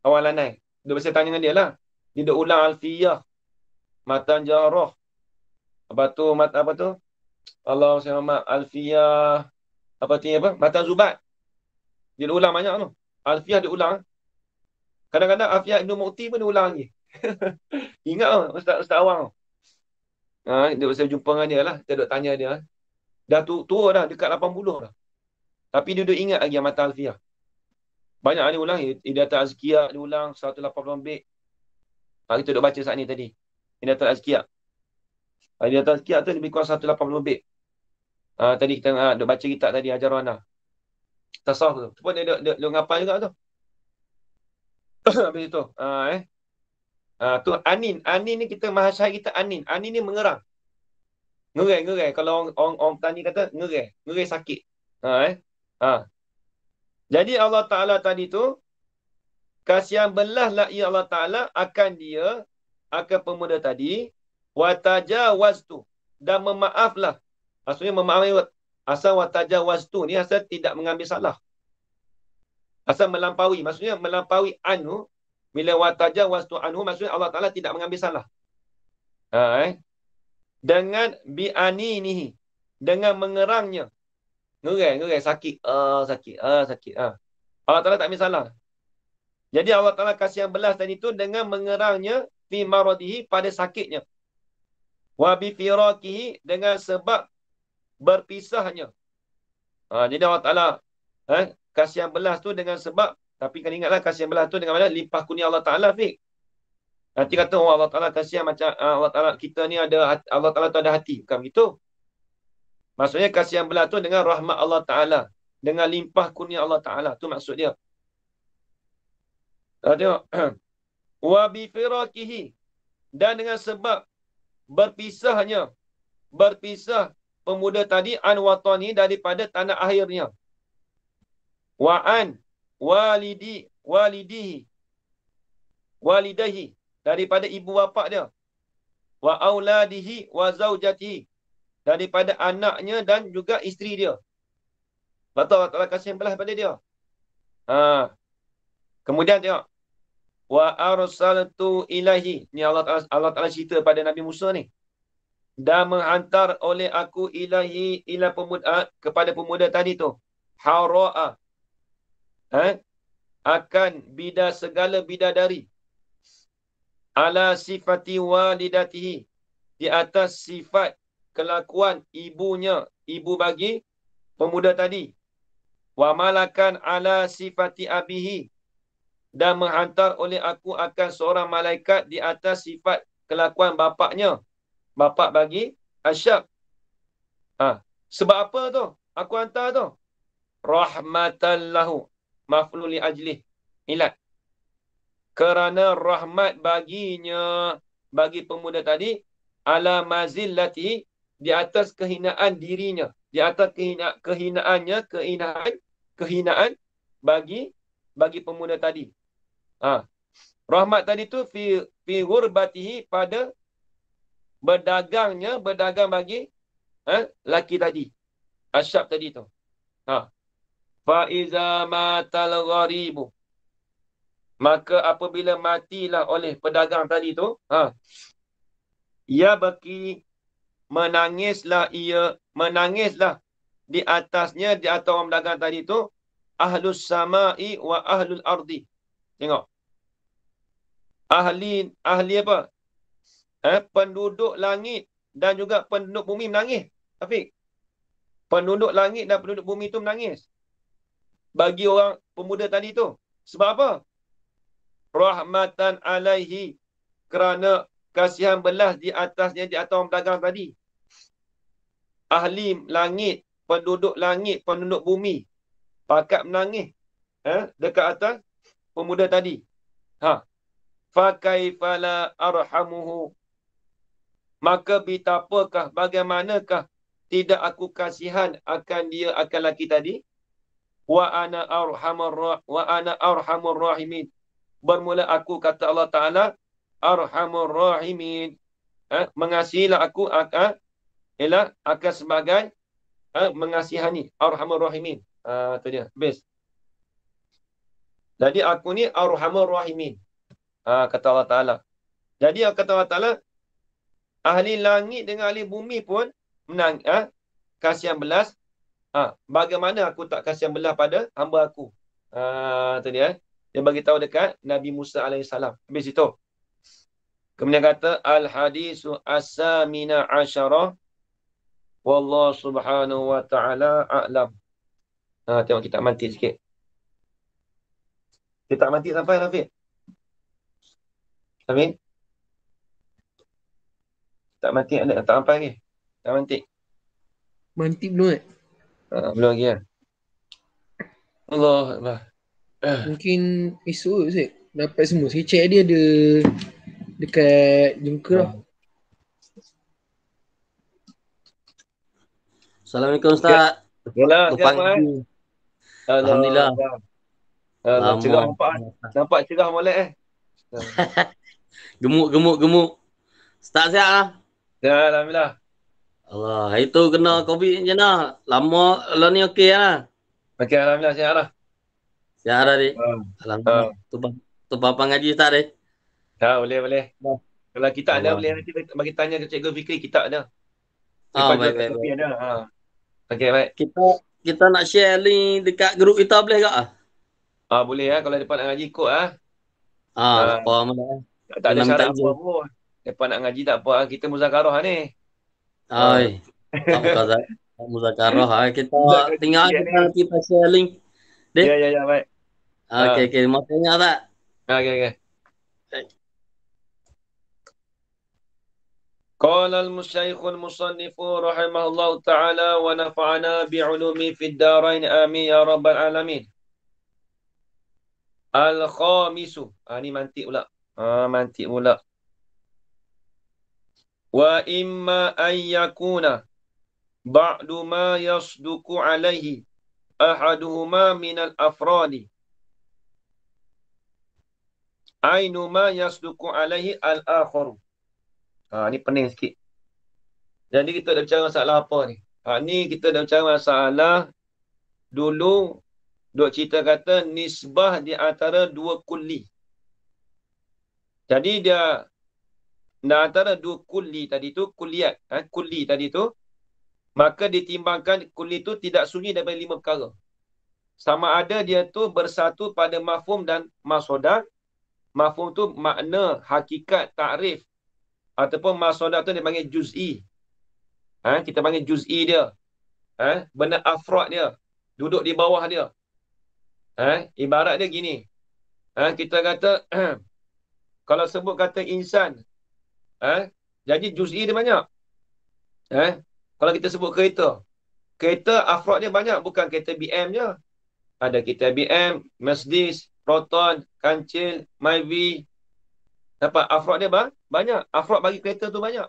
Lanai. Dia biasa tanya dengan dia lah. Dia duk ulang alfiyah, matan jarah. Lepas tu apa tu? Allah SWT alfiyah matan zubat. Dia duk ulang banyak tu. Alfiyah dia ulang. Kadang-kadang alfiyah Ibn Mu'ti pun dia ulang lagi. Ingat Ustaz Awang tu. Dia biasa jumpa dengan dia lah. Kita duk tanya dia. Dah tua dah, dekat 80 dah. Tapi dia duduk ingat lagi Mata Alfiah. Banyak dia ulang, Hidayatul Azkiyah dia ulang 180 lebih. Kita duduk baca saat ni tadi. Hidayatul Azkiyah. Hidayatul Azkiyah tu lebih kurang 180 lebih. Tadi kita duduk baca kitab tadi, Ajaranna. Tasawuf tu. Tu pun dia ngapal juga tu. Habis itu. Tu anin. Anin ni kita mahasiswa kita anin. Anin ni mengerang. Ngerai. Kalau orang petani kata ngerai. Ngerai sakit. Jadi Allah Ta'ala tadi tu, kasihan belahlah ia Allah Ta'ala akan pemuda tadi, watajawaztu, dan memaaflah. Maksudnya memaafkan. Asal watajawaztu ni asal tidak mengambil salah. Asal melampaui. Maksudnya melampaui anhu. Bila watajawaztu anhu, maksudnya Allah Ta'ala tidak mengambil salah. Dengan bi'aninihi, dengan mengerangnya. Ngerai, sakit. Sakit. Allah Ta'ala tak ambil salah. Jadi Allah Ta'ala kasih yang belas tadi tu dengan mengerangnya fi maradihi, pada sakitnya. Wa bi firaqihi, dengan sebab berpisahnya. Jadi Allah Ta'ala kasih yang belas tu dengan sebab, tapi kan ingatlah kasih yang belas tu dengan mana? Limpah kurnia Allah Ta'ala, Fik. Nanti kata Allah Ta'ala kasihan macam Allah Ta'ala kita ni ada, Allah Ta'ala tu ada hati. Bukan begitu. Maksudnya kasih yang belas tu dengan rahmat Allah Ta'ala, dengan limpah kurnia Allah Ta'ala. Tu maksud dia. Tengok. Wa bi firaqihi, dan dengan sebab berpisah pemuda tadi an watani, daripada tanah akhirnya. Wa an walidihi, daripada ibu bapa dia. Wa auladihi wa zaujatihi, daripada anaknya dan juga isteri dia. Betul Allah Ta'ala kasih yang belah pada dia. Kemudian tengok. Wa arsaltu ilahi. Ni Allah Ta'ala cerita pada Nabi Musa ni. Dan menghantar oleh aku ilahi ila pemuda, kepada pemuda tadi tu. Hara'a. Akan segala bidadari. Ala sifati walidatihi, di atas sifat kelakuan ibunya, ibu bagi pemuda tadi. Wa malakan ala sifati abihi, dan menghantar oleh aku akan seorang malaikat di atas sifat kelakuan bapaknya. Bapak bagi Asyab. Sebab apa tu? Aku hantar tu. Rahmatan lahu. Maf'ul li ajlih. Ilat. Kerana rahmat baginya, bagi pemuda tadi, ala mazillati, di atas kehinaan dirinya. Di atas kehinaan bagi pemuda tadi. Rahmat tadi tu fi ghurbatihi, pada berdagang bagi laki tadi. Asyab tadi tu. Fa iza matal gharibu, maka apabila matilah oleh pedagang tadi tu, ia baki, menangislah di atasnya, di atas orang pedagang tadi tu, ahlus samai wa ahlul ardi. Tengok. Ahli apa? Penduduk langit dan juga penduduk bumi menangis. Afiq. Penduduk langit dan penduduk bumi tu menangis. Bagi orang pemuda tadi tu. Sebab apa? Rahmatan alaihi, kerana kasihan belas di atasnya, di atas orang pedagang tadi. Ahli langit, penduduk bumi, pakat menangis dekat atas pemuda tadi. Fa kaifala arhamuhu, maka betapakah, bagaimanakah tidak aku kasihan akan dia, akan laki tadi. Wa ana arhamur rahimin, bermula aku, kata Allah Ta'ala, arhamur rahimin, mengasihilah aku akan sebagai mengasihani. Arhamur rahimin. Itu dia. Habis. Jadi aku ni arhamur rahimin. Kata Allah Ta'ala. Jadi kata Allah Ta'ala, ahli langit dengan ahli bumi pun kasihan belas. Bagaimana aku tak kasihan belas pada hamba aku. Itu dia. Dia bagi tahu dekat Nabi Musa AS. Habis itu. Kemudian kata, al-hadisu as-samina asyarah Wallahu subhanahu wa ta'ala a'lam. Tengok kita mati sikit. Kita mati sampai Rafiq. Amin. Tak mati ada, tak sampai lagi. Tak mati. Mantik belum Belum lagi kan. Allah Allah. Mungkin esok Ustaz dapat semua. Saya check dia ada dekat Jengkerah. Assalamualaikum Ustaz. Yalah, Lepas siapa ni. Alhamdulillah. Allah, Lama. cerah nampak cerah molek Gemuk. Ustaz sihat lah. Ya, alhamdulillah. Allah, itu kena COVID macam mana? Lama lah ni okey lah. Okey, alhamdulillah sihat lah. Sihat dah dik. Ha. Alhamdulillah. Tu bapa ngaji Ustaz dik. Ya, boleh. Ya. Kalau kita ada Allah. boleh nanti bagi tanya ke Cikgu Fikri, kita ada. Baik. Ada. Okey, baik. Kita nak share ni dekat grup kita boleh tak? Boleh kalau depan nak ngaji ikut Tak apa mana. Tak ada Kena syarat minta izin. apa pun. Depan nak ngaji tak apa. Kita muzakarah ni. Ai. Tak buka Ustaz. Muzakarah. Kita Muzakarah tinggal sikit kita nanti share link. Dek. Ya, baik. Okey. Maksudnya tak? Okey. Qala al-musyayikh al-musannif rahimahullah ta'ala wa nafa'ana bi'ulumi fid darain amin ya rabbal alamin. Al-khamisu. Ni mantik pula. Wa imma an yakuna ba'du ma yasduku alaihi ahaduhuma minal afradi. Ainu ma yasduku alaihi al-akharu. Ni pening sikit. Jadi kita dah berbicara masalah apa ni? Ni kita dah berbicara masalah dulu duk cerita kata nisbah di antara dua kulli. Jadi dia di antara dua kulli tadi tu, kulliyat, kulli tadi tu, maka ditimbangkan kulli tu tidak sunyi daripada 5 perkara. Sama ada dia tu bersatu pada mafhum dan masodak. Mafhum tu makna, hakikat, takrif. Ataupun masodak tu dia panggil juz'i. Kita panggil juz'i dia. Benda afrad dia. Duduk di bawah dia. Ibarat dia gini. Kita kata, kalau sebut kata insan, jadi juz'i dia banyak. Kalau kita sebut kereta afrad dia banyak. Bukan kereta BM je. Ada kereta BM, Mercedes, Proton, Kancil, Myvi. Dapat afrad dia banyak. Afrad bagi kereta tu banyak.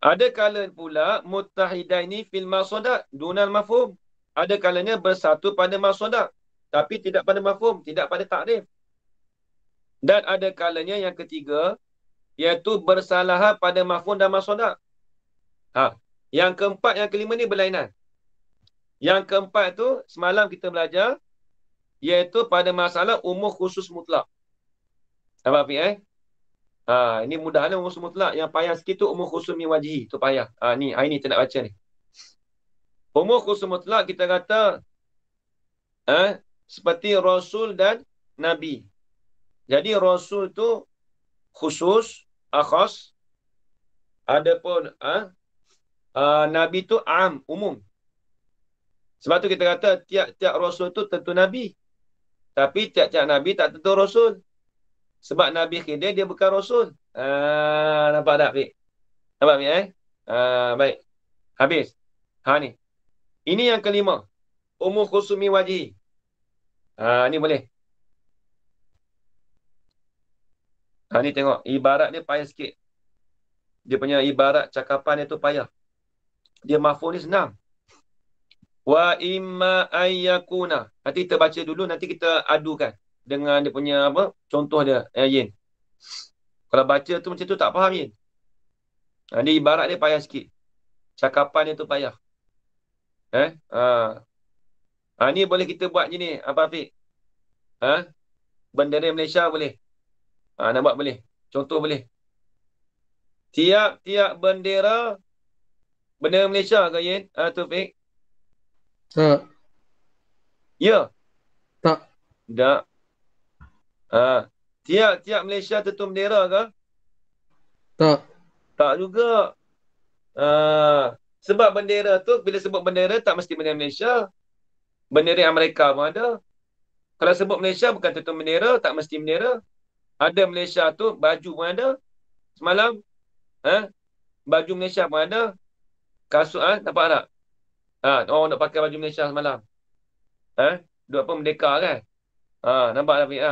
Ada kala pula muttahidaini fil masodat dunal mafhum. Ada kalanya bersatu pada masodat tapi tidak pada mafhum, tidak pada takrif. Dan ada kalanya yang ketiga iaitu bersalahan pada mafhum dan masodat. Yang keempat, yang kelima ni berlainan. Yang keempat tu semalam kita belajar iaitu pada masalah umur khusus mutlak. Nampak Fiq ini mudahnya umur khusus mutlak. Yang payah sikit tu umur khusus min wajhi. Tu payah. Ni hari ni kita nak baca ni. Umur khusus mutlak kita kata seperti Rasul dan Nabi. Jadi Rasul tu khusus, akhas. Adapun Nabi tu umum. Sebab tu kita kata tiap-tiap Rasul tu tentu Nabi. Tapi tiap-tiap Nabi tak tentu Rasul. Sebab Nabi Khidir dia bukan Rasul. Nampak tak, Fik? Nampak, Fik? Baik. Habis. Ni. Ini yang kelima. Umur khusumi wajhi. Ni boleh. Ni tengok. Ibarat dia payah sikit. Dia punya ibarat cakapan dia tu payah. Dia mafhum ni senang. Wa imma ayyakuna. Nanti kita baca dulu, nanti kita adukan dengan dia punya contoh dia, Yin. Kalau baca tu macam tu tak faham, Yin. Dia ibarat dia payah sikit. Cakapan dia tu payah. Ni boleh kita buat gini, apa Afiq? Bendera Malaysia boleh. Nak buat boleh. Contoh boleh. Tiap-tiap bendera Malaysia ke, Yin? Tu Afiq? Tak. Ya. Tak. Tak. Tiap-tiap Malaysia tentu bendera ke? Tak. Tak juga. Sebab bendera tu, bila sebut bendera tak mesti bendera Malaysia. Bendera Amerika pun ada. Kalau sebut Malaysia bukan tentu bendera, tak mesti bendera. Ada Malaysia tu, baju pun ada. Semalam, baju Malaysia pun ada. Kasut, nampak tak? Orang nak pakai baju Malaysia semalam. Duk apa, merdeka kan? Nampak tak, Fik?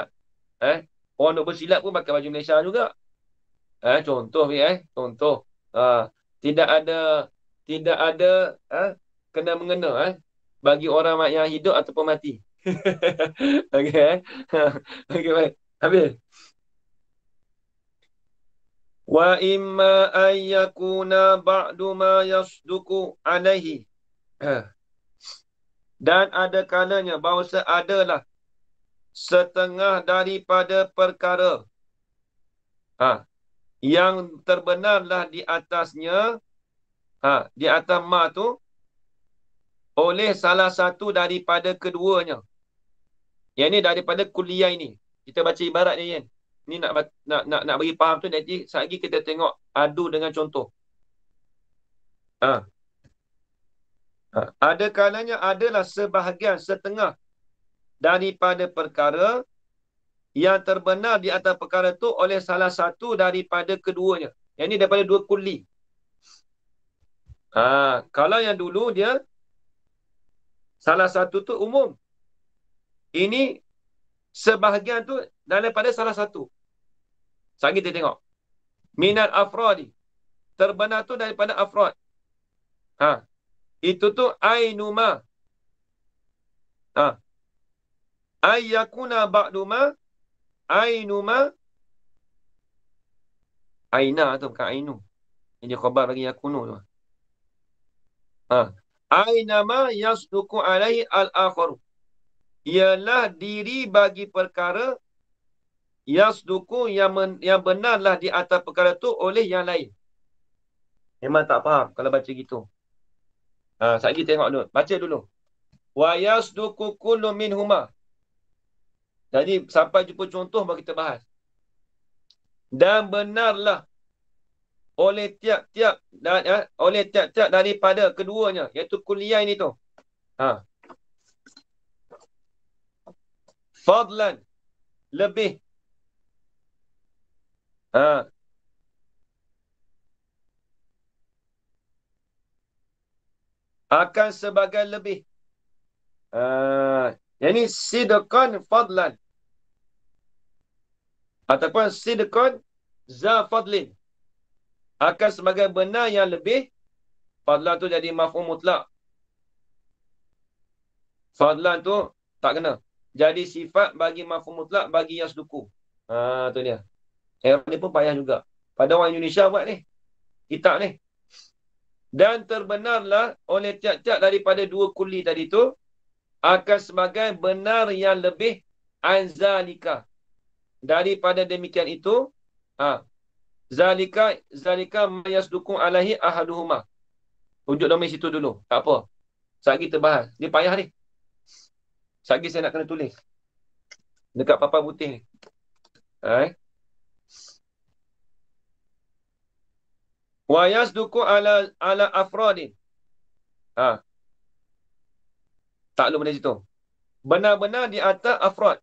Orang duk bersilat pun pakai baju Malaysia juga. Contoh, Fik, contoh. Tidak ada kena mengena bagi orang yang hidup ataupun mati. Okey. Okey, baik. Habis. Wa imma an yakuna ba'du ma yasduku alaihi. Dan ada kalanya bahawa adalah setengah daripada perkara yang terbenarlah di atasnya, di atas ma tu, oleh salah satu daripada keduanya. Yang ini daripada kuliah ini. Kita baca ibarat ni kan. Ni nak bagi faham tu, nanti lagi kita tengok adu dengan contoh. Ada kalanya adalah sebahagian, setengah daripada perkara yang terbenar di atas perkara tu oleh salah satu daripada keduanya. Yang ini daripada dua kuli. Kalau yang dulu dia salah satu tu umum. Ini sebahagian tu daripada salah satu. Sekali kita tengok. Minal afradi. Terbenar tu daripada afrad. Itu tu ainuma. Ayyakuna ba'duma. Ainuma. Aina tu bukan ainu. Ini khabar bagi yakunu tu. Ainama yasduku alaihi al-akharu. Ialah diri bagi perkara yasduku yang benarlah di atas perkara tu oleh yang lain. Memang tak faham kalau baca gitu. Sekali tengok dulu. Baca dulu. Wa yasduku kullu minhuma. Jadi sampai jumpa contoh baru kita bahas. Dan benarlah oleh tiap-tiap daripada keduanya, iaitu kuliah ini tu. Fadlan, lebih. Akan sebagai lebih. Yang ini sidqan fadlan. Ataupun sidqan za fadlin. Akan sebagai benar yang lebih. Fadlan tu jadi maf'ul mutlak. Fadlan tu tak kena. Jadi sifat bagi maf'ul mutlak bagi yasduku. Tu dia. Arab ni pun payah juga. Pada orang Indonesia buat ni. Kitab ni. Dan terbenarlah oleh tiap-tiap daripada dua kuli tadi tu akan sebagai benar yang lebih anzalika. Daripada demikian itu, zalika mayasduku alaihi ahaduhuma. Rujuk domain situ dulu. Tak apa. Sekali kita bahas. Dia payah ni. Sekali saya nak kena tulis. Dekat papan putih ni. Wa yasduku ala afradin. Taklum dari situ. Benar-benar di atas afrad.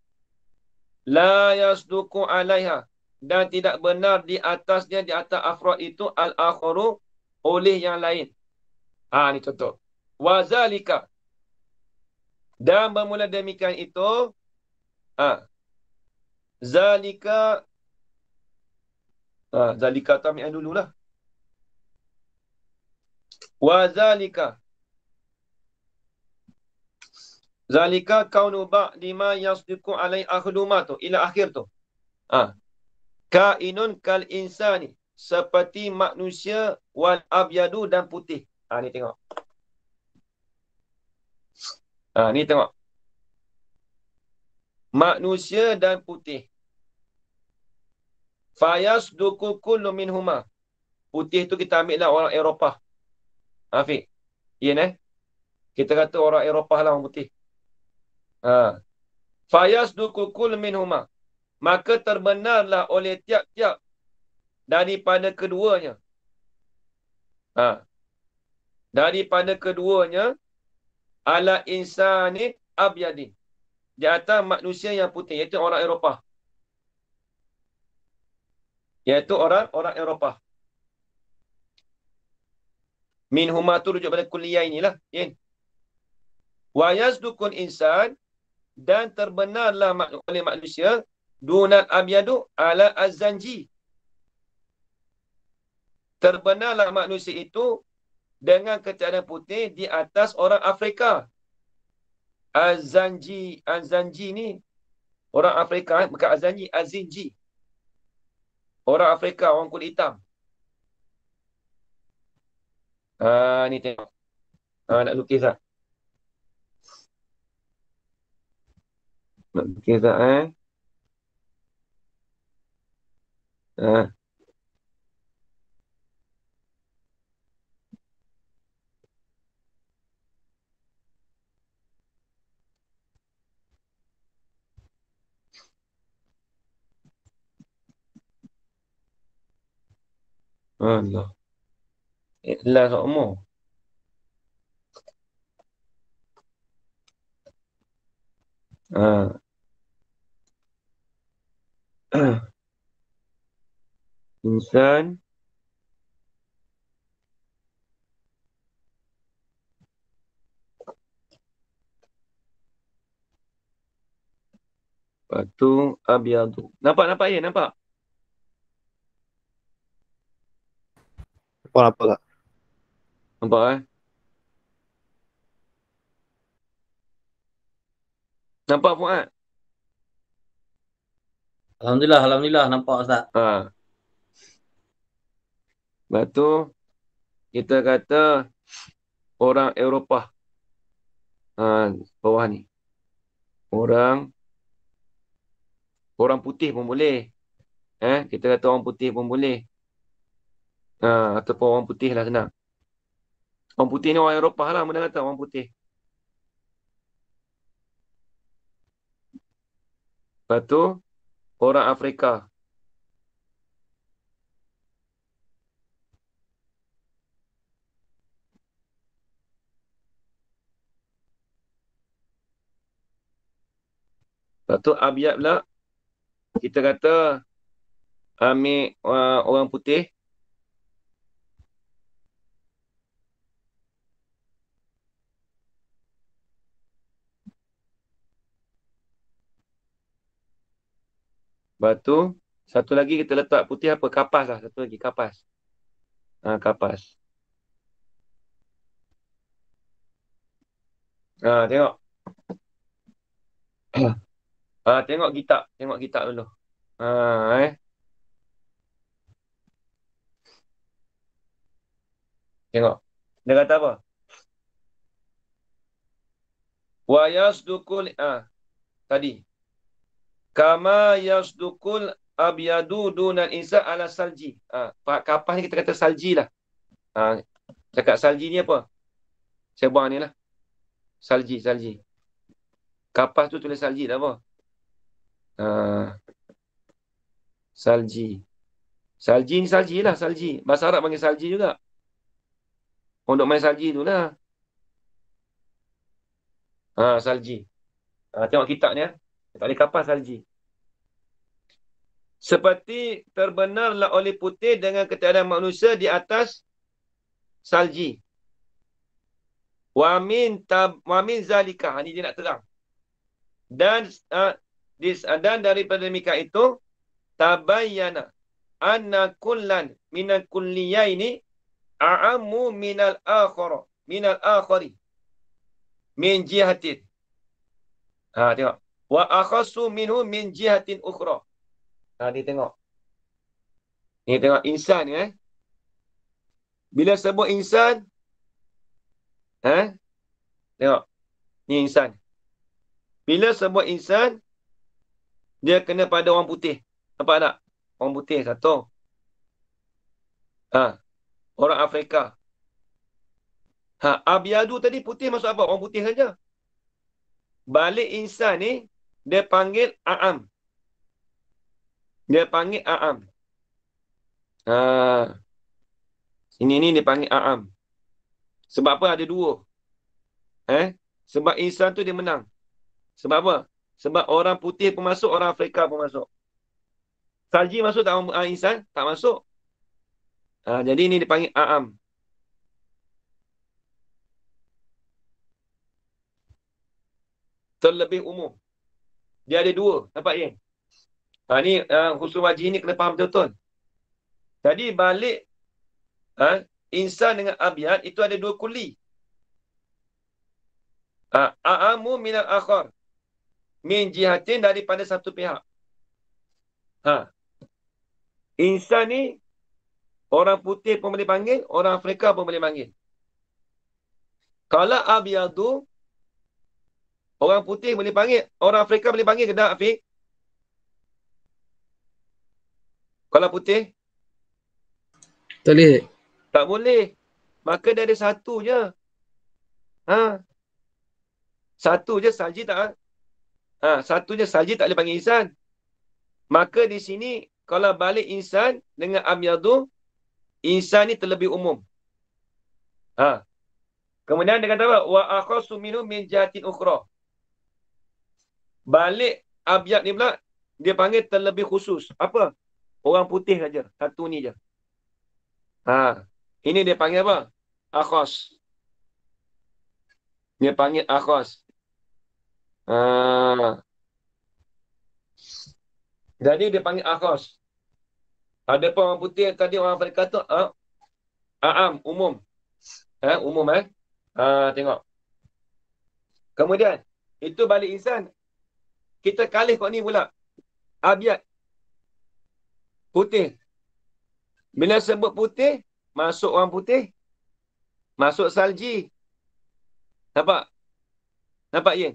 La yasduku alaiha. Dan tidak benar di atasnya, di atas afrad itu al-akharu oleh yang lain. Ni contoh. Wa zalika. Dan bermula demikian itu, zalika, zalika tami'an dululah. Wa zalika. Zalika kaunu ba'di ma yasdiqu alai akhduma tu. Ila akhir tu. Kainun kal insani. Seperti manusia wal abyadu dan putih. Ni tengok. Ni tengok. Manusia dan putih. Fayasduku kullu minhuma. Putih tu kita ambil lah orang Eropah. Afiq. Ya, kita kata orang Eropah lah orang putih. Fayasduku kullu minhuma. Maka terbenarlah oleh tiap-tiap daripada keduanya. daripada keduanya, ala insani abyadin, di atas manusia yang putih, iaitu orang Eropah. Iaitu orang Eropah. Min huma tu rujuk pada kuliah inilah. Wa yasdukun insan, dan terbenarlah oleh manusia, dunal abyadu ala az-zanji. Terbenarlah manusia itu dengan ketiadaan putih di atas orang Afrika. Az-zanji ni orang Afrika, bukan az-zanji, az-zinji. Orang Afrika, orang kulit hitam. Ni tengok. Nak lukis tak? Nak lukis tak Allah. Lah sokmo. Insan batu abyadu. Nampak ya? Nampak? Apa tak? Nampak Nampak Fuad? Alhamdulillah nampak Ustaz. Batu kita kata orang Eropah. Bawah ni. Orang putih pun boleh. Kita kata orang putih pun boleh. Ataupun orang putih lah senang. Orang putih ni orang Eropah lah, mana kata orang putih. Lepas tu, orang Afrika. Lepas tu, abiat pula. Kita kata, ambil orang putih. Lepas tu, satu lagi kita letak putih apa? Kapas lah. Satu lagi, kapas. Kapas. Tengok. Tengok kitab. Tengok kitab dulu. Tengok. Dia kata apa? Wa yasdukul tadi. Kama yasdukul abyadu dunal insa ala salji. Kapas ni kita kata salji lah. Cakap salji ni apa? Saya buang ni lah. Salji. Kapas tu tulis salji tak apa? Salji. Salji ni salji lah, salji. Bahasa Arab panggil salji juga. Untuk main salji tu lah. Salji. Tengok kitab ni. Tak boleh kapas salji. Seperti terbenarlah oleh putih dengan ketiadaan manusia di atas salji. Wa min zalika. Ini dia nak terang. Dan daripada demikian itu, tabayyana anna kullan minal kulliyaini a'ammu minal akhari min jihatin. Tengok. Wa akhassu minhu min jihatin ukhra. Dia tengok. Ni tengok insan ni Bila sebut insan, tengok. Ni insan. Bila sebut insan, dia kena pada orang putih. Nampak tak? Orang putih satu. Orang Afrika. Abyadu tadi putih masuk apa? Orang putih saja. Balik insan ni, dia panggil a'am. Dia panggil a'am. Ini dia panggil a'am. Sebab apa ada dua? Sebab insan tu dia menang. Sebab apa? Sebab orang putih pun masuk, orang Afrika pun masuk. Salji masuk tak insan? Tak masuk. Jadi ini dipanggil a'am. Terlebih umum. Dia ada dua. Nampak ya? Ni husnul wajih ni kena faham betul-betul. Jadi balik insan dengan abyad itu ada dua kuli. A'amu minal akhar. Min jihatin daripada satu pihak. Insan ni orang putih pun boleh panggil, orang Afrika pun boleh panggil. Kalau abyadu, orang putih boleh panggil, orang Afrika boleh panggil ke tak, Afiq? Kalau putih? Tak boleh. Tak boleh. Maka dia ada satu je. Satu je Salji tak? Satu je Salji tak boleh panggil insan. Maka di sini, kalau balik insan dengan abyadu, insan ni terlebih umum. Kemudian dia kata apa? Wa akhasu minhu min jahatin ukhra. Balik abyad ni pula, dia panggil terlebih khusus. Apa? Orang putih saja. Satu ni je. Ini dia panggil apa? Akhas. Dia panggil akhas. Jadi dia panggil akhas. Ada pun orang putih tadi orang Afrika tu a'am, umum. Umum tengok. Kemudian itu balik insan. Kita kalih kau ni pula. Abyad. Putih. Bila sebut putih, masuk orang putih. Masuk Salji. Nampak ya?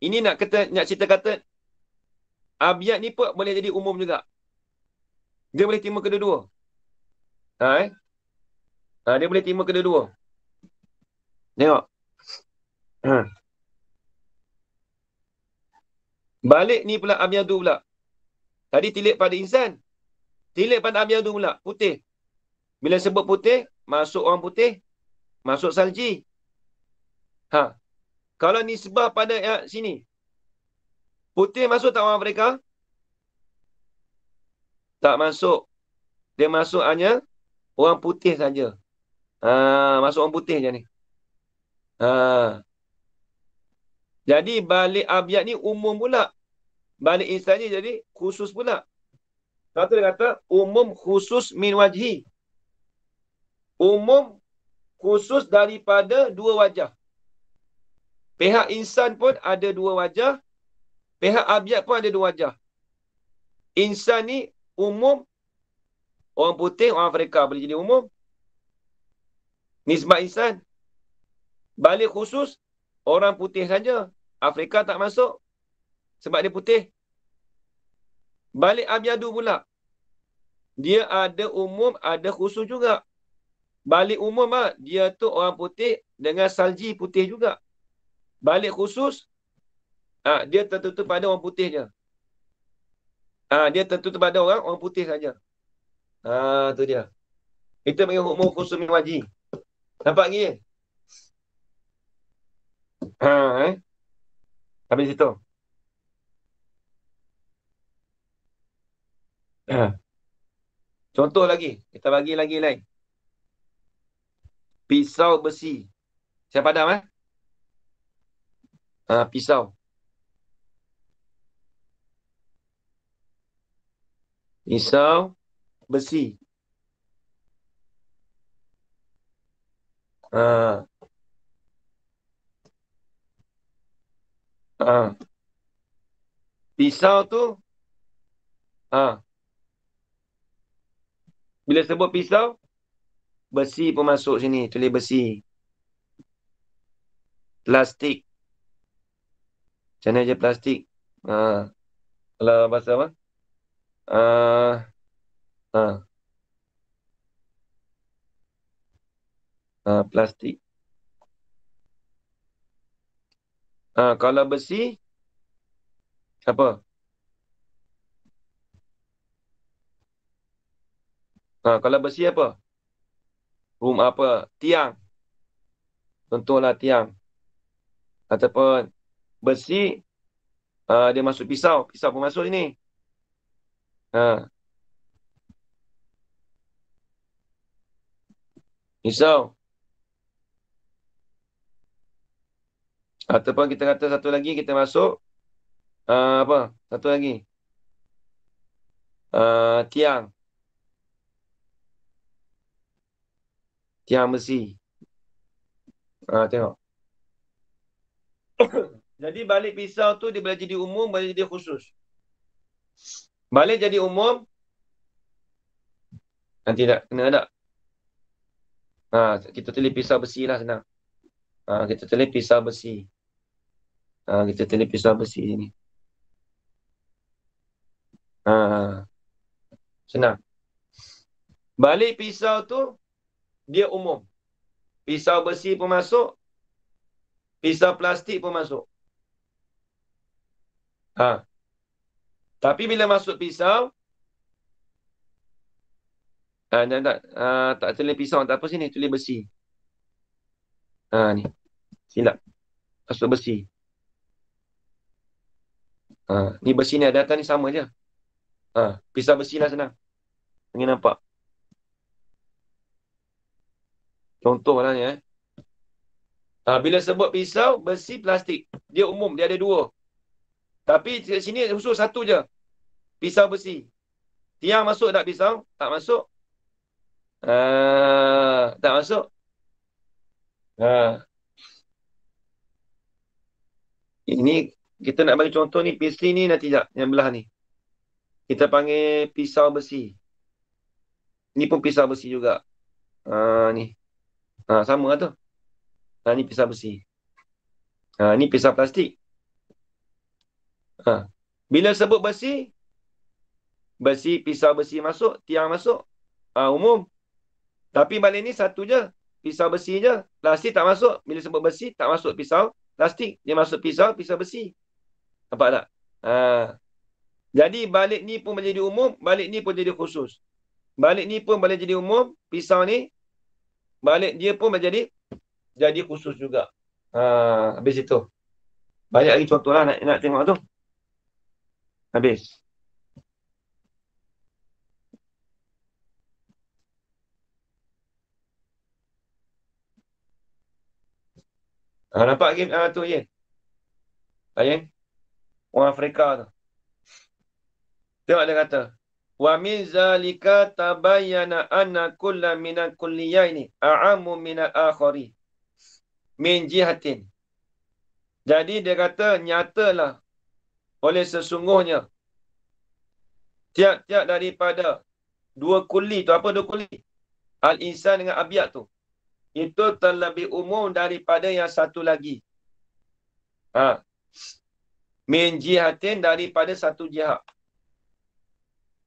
Ini nak cerita kata abyad ni pun boleh jadi umum juga. Dia boleh terima kedua-dua. Dia boleh terima kedua-dua. Tengok. Balik ni pula abyadu pula. Tadi tilik pada insan. Tilik pada abyadu pula. Putih. Bila sebut putih, masuk orang putih. Masuk Salji. Kalau nisbah pada sini. Putih masuk tak orang Afrika? Tak masuk. Dia masuk hanya orang putih saja. Masuk orang putih je ni. Jadi balik abyad ni umum pula. Balik insan ni jadi khusus pula. Satu dia kata umum khusus min wajhi. Umum khusus daripada dua wajah. Pihak insan pun ada dua wajah. Pihak abyad pun ada dua wajah. Insan ni umum. Orang putih, orang Afrika boleh jadi umum. Nisbah insan. Balik khusus, orang putih saja. Afrika tak masuk. Sebab dia putih. Balik abyadu pula. Dia ada umum, ada khusus juga. Balik umum dia tu orang putih dengan Salji putih juga. Balik khusus, dia tertutup pada orang putih je. Dia tertutup pada orang putih saja. Tu dia. Itu panggil umum khusus min wajhi. Nampak lagi? Habis itu. Contoh lagi. Kita bagi lagi lain. Pisau besi. Siapa padam pisau. Pisau besi. Pisau tu bila sebut pisau, besi pun masuk sini. Tulis besi. Plastik. Macam mana je plastik? Kalau bahasa apa? Plastik. Kalau besi, apa? Kalau besi apa? Tiang. Contohlah tiang. Ataupun besi, dia masuk pisau. Pisau pun masuk sini. Ha, pisau. Ataupun kita kata satu lagi, kita masuk, apa? Satu lagi. Tiang. Tiang besi. Tengok. Jadi balik pisau tu dia boleh jadi umum, boleh jadi khusus. Balik jadi umum, nanti tak kena tak? Kita tulis pisau besi lah senang. Kita tulis pisau besi. Kita tulis pisau besi sini. Senang. Balik pisau tu, dia umum. Pisau besi pun masuk, pisau plastik pun masuk. Tapi bila masuk pisau, tak tulis pisau, tak apa sini, tulis besi. Ni, silap. Masuk besi. Ni besi ni ada atas ni sama je. Pisau besi lah senang. Ingin nampak? Contoh lah ni. Bila sebut pisau, besi, plastik. Dia umum, dia ada dua. Tapi di sini khusus satu je. Pisau besi. Tiang masuk tak pisau? Tak masuk. Tak masuk. Ini kita nak bagi contoh ni. PC ni nanti tak. Yang belah ni. Kita panggil pisau besi. Ni pun pisau besi juga. Ni. Sama lah tu. Ni pisau besi. Ni pisau plastik. Bila sebut besi, besi, pisau besi masuk, tiang masuk, umum. Tapi balik ni satu je, pisau besi je. Plastik tak masuk. Bila sebut besi, tak masuk pisau plastik. Dia masuk pisau besi. Nampak tak? Jadi balik ni pun menjadi umum, balik ni pun jadi khusus. Balik ni pun boleh jadi umum, pisau ni, balik dia pun menjadi khusus juga. Habis itu. Banyak lagi contoh lah nak tengok tu. Habis. Nampak lagi tu Yen? Yen? Orang Afrika tu. Tengok dia kata. Wa min zalika tabayyana anna kulla minal kulliyaini a'ammu minal akhari. Min jihatin. Jadi dia kata nyatalah oleh sesungguhnya tiap-tiap daripada dua kuli tu, apa dua kuli? Al-insan dengan abiat tu. Itu terlebih umum daripada yang satu lagi. Min jihatin, daripada satu jihad.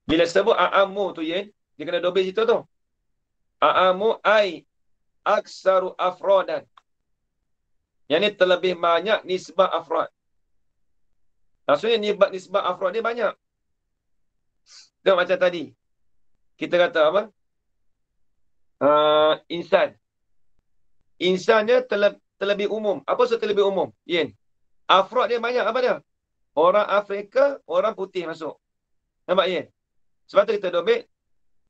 Bila sebut a'amu tu Yen, dia kena dobel situ tu. A'amu ai aksaru afrodan. Yang ni terlebih banyak nisbah afrod. Maksudnya nisbah afrod ni banyak. Tengok macam tadi. Kita kata apa? Insan. Insan dia terlebih umum. Apa maksud terlebih umum? Yen. Afrod dia banyak. Apa dia? Orang Afrika, orang putih masuk. Nampak Yen? Sebab tu kita dobel.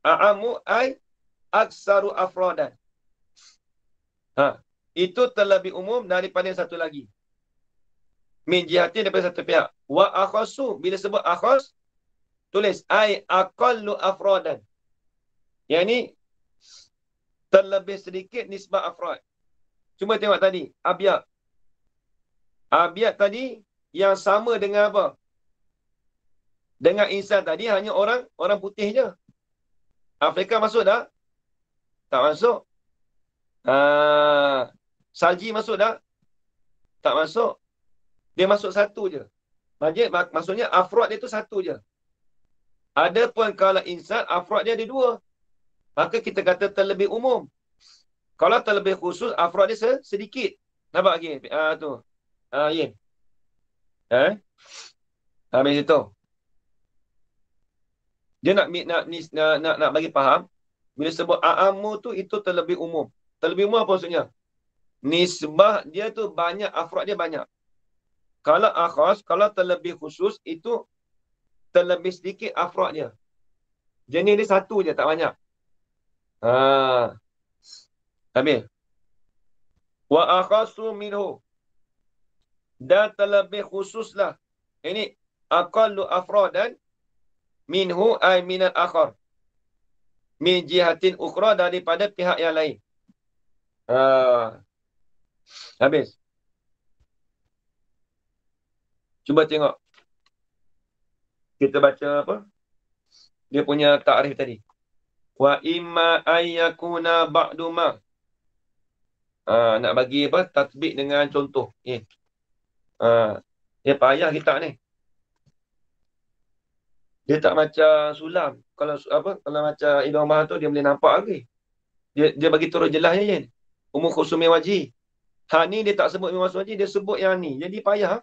A'amu ai aksaru afrodan. Itu terlebih umum daripada yang satu lagi. Min jihatin, daripada satu pihak. Wa akhasu, bila sebut akhas, tulis ai aqallu afrodan. Yang ni terlebih sedikit nisbah afrod. Cuma tengok tadi, abiat. Abiat tadi yang sama dengan apa? Dengan insan tadi hanya orang putih je. Afrika masuk tak? Tak masuk. Salji masuk tak? Tak masuk. Dia masuk satu je. Maksudnya afrod dia tu satu je. Adapun kalau insan, afrod dia ada dua. Maka kita kata terlebih umum. Kalau terlebih khusus, afrod dia sedikit. Nampak lagi? Tu. Yen. Habis itu. Dia nak bagi faham. Bila sebut a'amu tu, itu terlebih umum. Terlebih umum apa maksudnya? nisbah dia tu banyak, afrod dia banyak. Kalau akhas, kalau terlebih khusus, itu terlebih sedikit afrod dia. Jenis dia satu je, tak banyak. Habis. Wa akhasu minhu. Dan terlebih khususlah. Ini aqallu afradan minhu ay minal akhar. Min jihatin ukhra, daripada pihak yang lain. Habis. Cuba tengok. Kita baca apa? Dia punya ta'rif tadi. Wa imma ayyakuna ba'du ma. Nak bagi apa? Tatbik dengan contoh. Dia payah kita ni. Dia tak macam sulam. Kalau kalau macam Ibn Umar tu dia boleh nampak lagi. Dia bagi turun jelas je. Umur khusumi wajih. Ni dia tak sebut umur khusumi wajih, dia sebut yang ni. Jadi payah.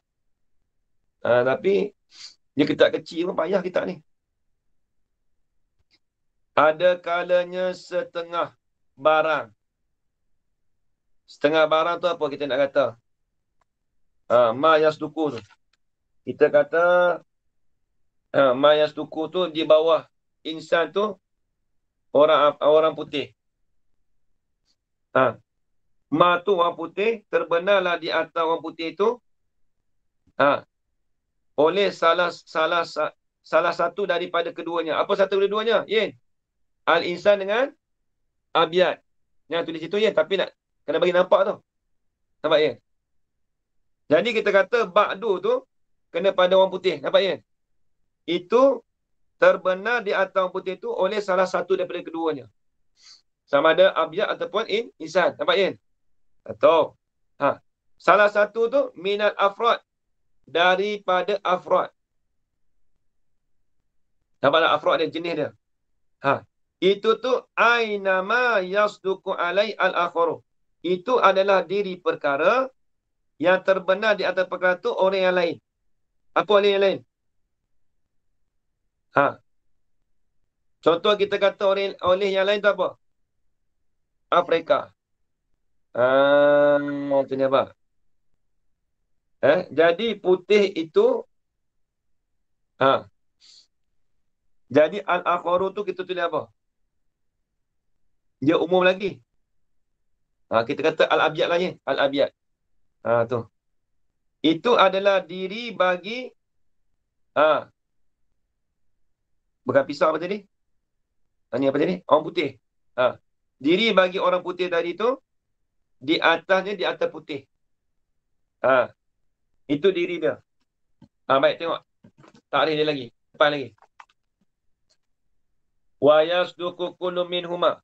Tapi dia kitab kecil pun payah kitab ni. Ada kalanya setengah barang. Setengah barang tu apa kita nak kata? Ma yasduku tu. Kita kata ma yasduku tu di bawah insan tu orang putih. Ma tu orang putih, terbenarlah di atas orang putih tu oleh salah satu daripada keduanya. Apa satu keduanya? Yin. Al-insan dengan abyad. Yang tulis situ Yin, tapi nak kena bagi nampak tu. Nampak Yin? Jadi kita kata ba'du tu kena pada orang putih. Nampak Yin? Itu terbenar di atas orang putih tu oleh salah satu daripada keduanya. Sama ada abyad ataupun insan. Nampak Yin? Atau salah satu tu minat afrod, daripada afrod. Nampaklah afrod dia, jenis dia. Itu tu ainama yasduku alai al-akharu. Itu adalah diri perkara yang terbenar di atas perkara tu orang yang lain. Apa orang yang lain? Contoh kita kata oleh yang lain tu apa? Afrika. Macam ni apa? Jadi putih itu jadi al-akharu tu kita tulis apa? Dia umum lagi. Kita kata al-abyad lah ya. Al-abyad. Tu. Itu adalah diri bagi bukan pisau apa tadi? Ni apa tadi? Orang putih. Diri bagi orang putih tadi tu di atasnya, di atas putih. Itu diri dia. Baik, tengok. Takrif dia lagi. Depan lagi. Wa yasduku kullu minhuma.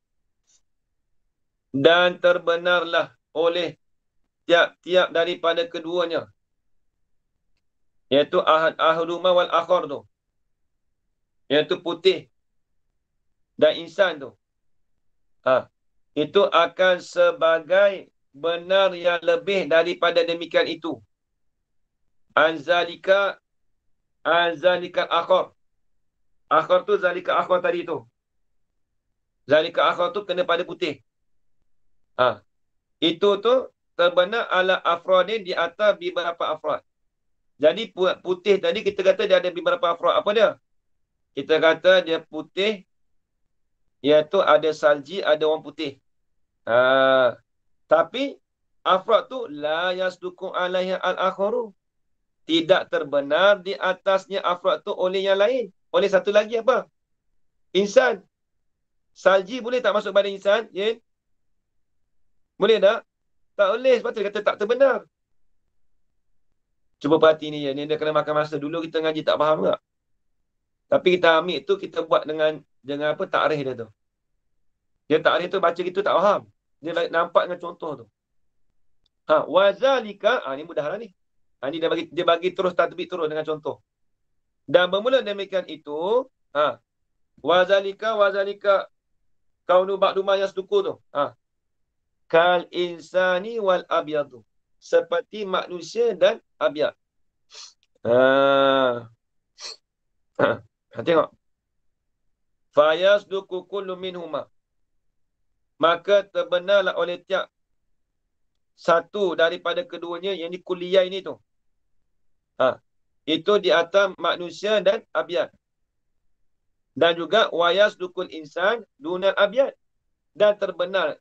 Dan terbenarlah oleh tiap-tiap daripada keduanya. Iaitu ahaduma wal akhar tu. Iaitu putih dan insan tu. Itu akan sebagai benar yang lebih daripada demikian itu. Anzalika akhar. Akhar tu zalika akhar tadi tu. Zalika akhar tu kena pada putih. Itu tu terbenar ala afradin di atas beberapa afrad. Jadi putih tadi kita kata dia ada beberapa afrad. Apa dia? Kita kata dia putih, iaitu ada salji, ada orang putih. Tapi afrad tu la yasduku alaiha al-akharu. Tidak terbenar di atasnya afrad tu oleh yang lain. Oleh satu lagi apa? Insan. Salji boleh tak masuk pada insan? Yin? Boleh tak? Tak boleh. Sebab tu dia kata tak terbenar. Cuba perhati ni. Ni dia kena makan masa. Dulu kita ngaji tak faham tak? Tapi kita ambil tu, kita buat dengan apa? Takrif dia tu. Dia takrif tu baca gitu tak faham. Dia nampak dengan contoh tu. Wazalika. Ni mudah lah ni. Ni dia bagi terus tatbik terus dengan contoh. Dan bermula demikian itu, wazalika kaunu ba'du ma yasduku tu. Kal insani wal abyadu. Seperti manusia dan abyad. Tengok. Fayasduku kullu minhuma. Maka terbenarlah oleh tiap satu daripada keduanya, yang di kuliah ini tu. Itu di atas manusia dan abyad. Dan juga wayas dukul insan dunal abyad. Dan terbenar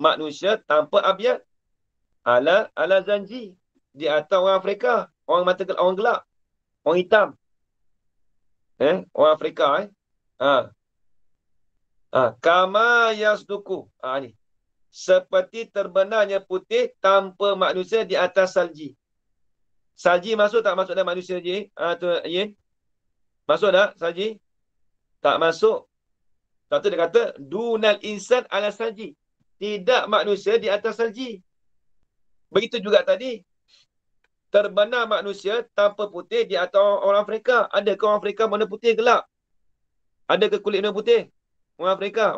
manusia tanpa abyad. Ala zanji. Di atas orang Afrika. Orang mata gelap, orang gelap. Orang hitam. Orang Afrika. Kama yasduku. Ni. Seperti terbenarnya putih tanpa manusia di atas salji. Salji masuk tak masuk dalam manusia je? Tu Yin. Masuk tak salji? Tak masuk. Lepas tu dia kata dunal insan ala salji. Tidak manusia di atas salji. Begitu juga tadi. Terbenar manusia tanpa putih di atas orang Afrika. Adakah orang Afrika warna putih gelap? Adakah kulit warna putih? Orang Afrika.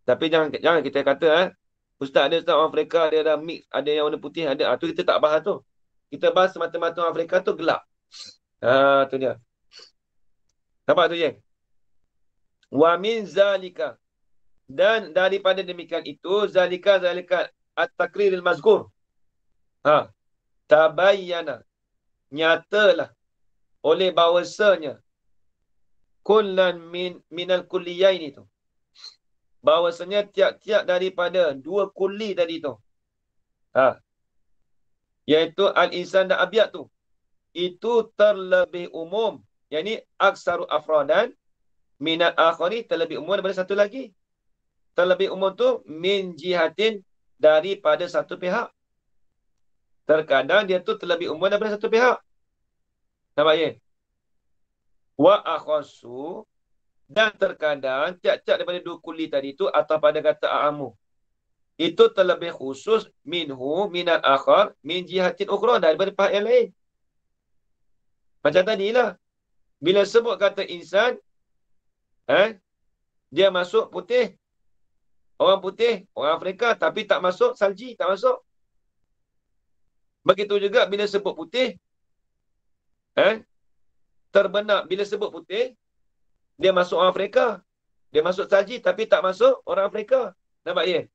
Tapi jangan kita kata Ustaz orang Afrika dia ada mix, ada yang warna putih, ada. Tu kita tak bahas tu. Kita bahas semata-mata orang Afrika tu gelap. Tu dia. Nampak tu, Jeng? Wa min zalika. Dan daripada demikian itu, zalika at-takriril mazkur. Tabayyana. Nyatalah oleh bahawasanya kullan minal kulliyaini tu. Bahawasanya tiap-tiap daripada dua kuli tadi tu. Iaitu al-insan dan abyad tu. Itu terlebih umum. Yang ni aksaru afradan minat akhari, terlebih umum daripada satu lagi. Terlebih umum tu min jihatin, daripada satu pihak. Terkadang dia tu terlebih umum daripada satu pihak. Nampak ya? Wa akhasu, dan terkadang tiap-tiap daripada dua kuli tadi tu atau pada kata a'amu. Itu terlebih khusus minhu minat akhar min jihatin ukhra, daripada pihak yang lain. Macam tadilah. Bila sebut kata insan, dia masuk putih. Orang putih, orang Afrika, tapi tak masuk salji, tak masuk. Begitu juga bila sebut putih, terbenar bila sebut putih, dia masuk orang Afrika. Dia masuk salji, tapi tak masuk orang Afrika. Nampak ya?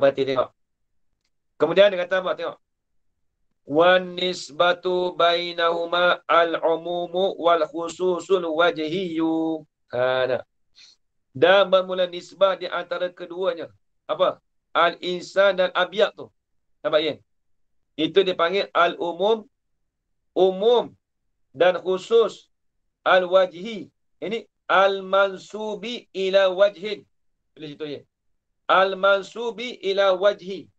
Berarti tengok. Kemudian dia kata apa? Tengok. Wan nisbatu bainahuma al-umumu wal khususul wajhiyu. Dan bermula nisbah di antara keduanya. Apa? Al-insan dan abyad tu. Nampak ya? Itu dipanggil al-umum, umum dan khusus al-wajhi. Ini al-mansubi ila wajhin. Boleh situ ya. Al-mansubi ila wajhi.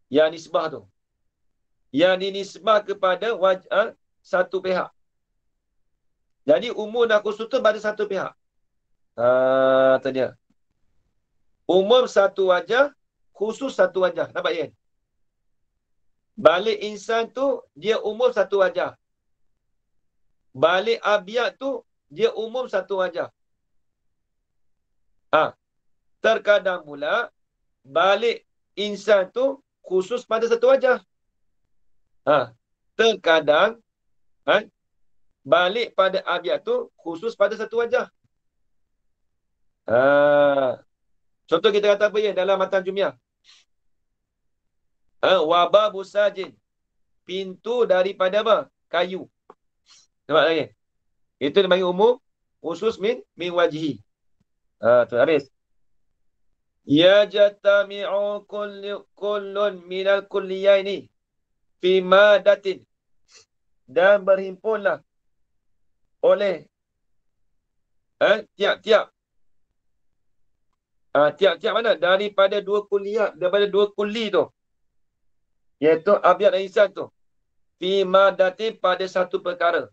Yang nisbah tu. Yang dinisbah kepada satu pihak. Jadi umum dan khusus tu pada satu pihak. Tu dia. Umum satu wajah, khusus satu wajah. Nampak ya? Balik insan tu, dia umum satu wajah. Balik abyad tu, dia umum satu wajah. Terkadang pula, balik insan tu, khusus pada satu wajah. Terkadang, balik pada abyad tu, khusus pada satu wajah. Contoh kita kata apa ya dalam matan Jumiah? Wababu sajin. Pintu daripada apa? Kayu. Nampak lagi? Itu dipanggil umum, khusus min wajhi. Tu habis. Ya jatami'u kullun minal kulliyaini fi madatin. Dan berhimpunlah oleh tiap-tiap mana? Daripada dua kuliah, daripada dua kuli tu. Iaitu abyad dan insan tu. Fi madatin, pada satu perkara.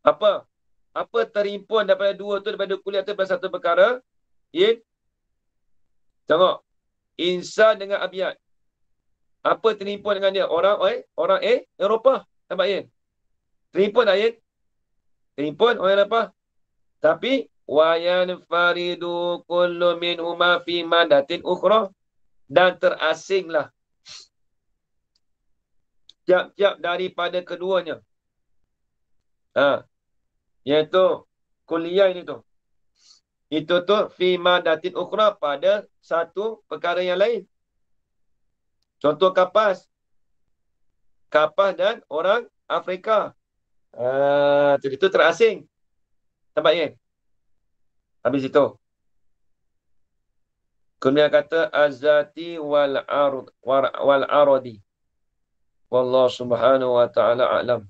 Apa? Apa terhimpun daripada dua tu, daripada kuliah tu pada satu perkara? Tengok. Insan dengan abyad. Apa terhimpun dengan dia? Orang Eropah. Nampak ya? Terhimpun tak ya? Terhimpun orang Eropah. Tapi wayan faridu kullu minhuma fi madatin ukhra, dan terasinglah tiap-tiap daripada keduanya. Iaitu kuliah ini tu. Itu tu fi madatin ukhra, pada satu perkara yang lain. Contoh kapas. Kapas dan orang Afrika. Itu terasing. Tampaknya. Habis itu. Kemudian kata azati wal aradi. Wallahu subhanahu wa ta'ala a'lam.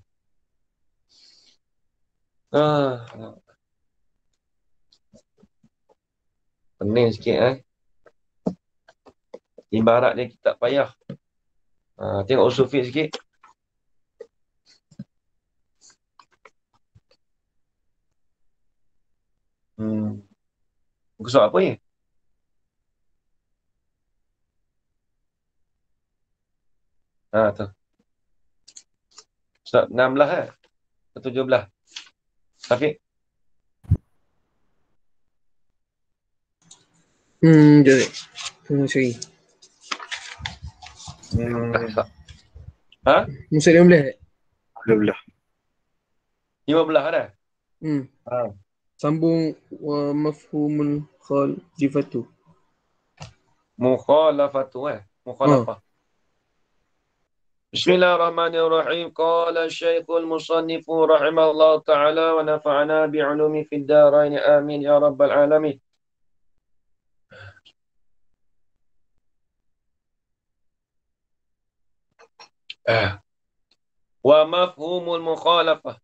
Pening sikit Ibarat dia kita payah. Tengok usul fiqh sikit. Muka surat apa ni? Tu. Surat 16 17. Syafiq. Jom. Sorry. Musa 15. 12. 15 dah. Sambung wa mafhumul khalifatu. Mukhalafatu Mukhalafah. Bismillahirrahmanirrahim. Qala Syekhul Musannif rahimahullah ta'ala wa nafa'ana bi'ulumi fid darain. Amin ya rabbal alamin. Wa mafhumul mukhalafah.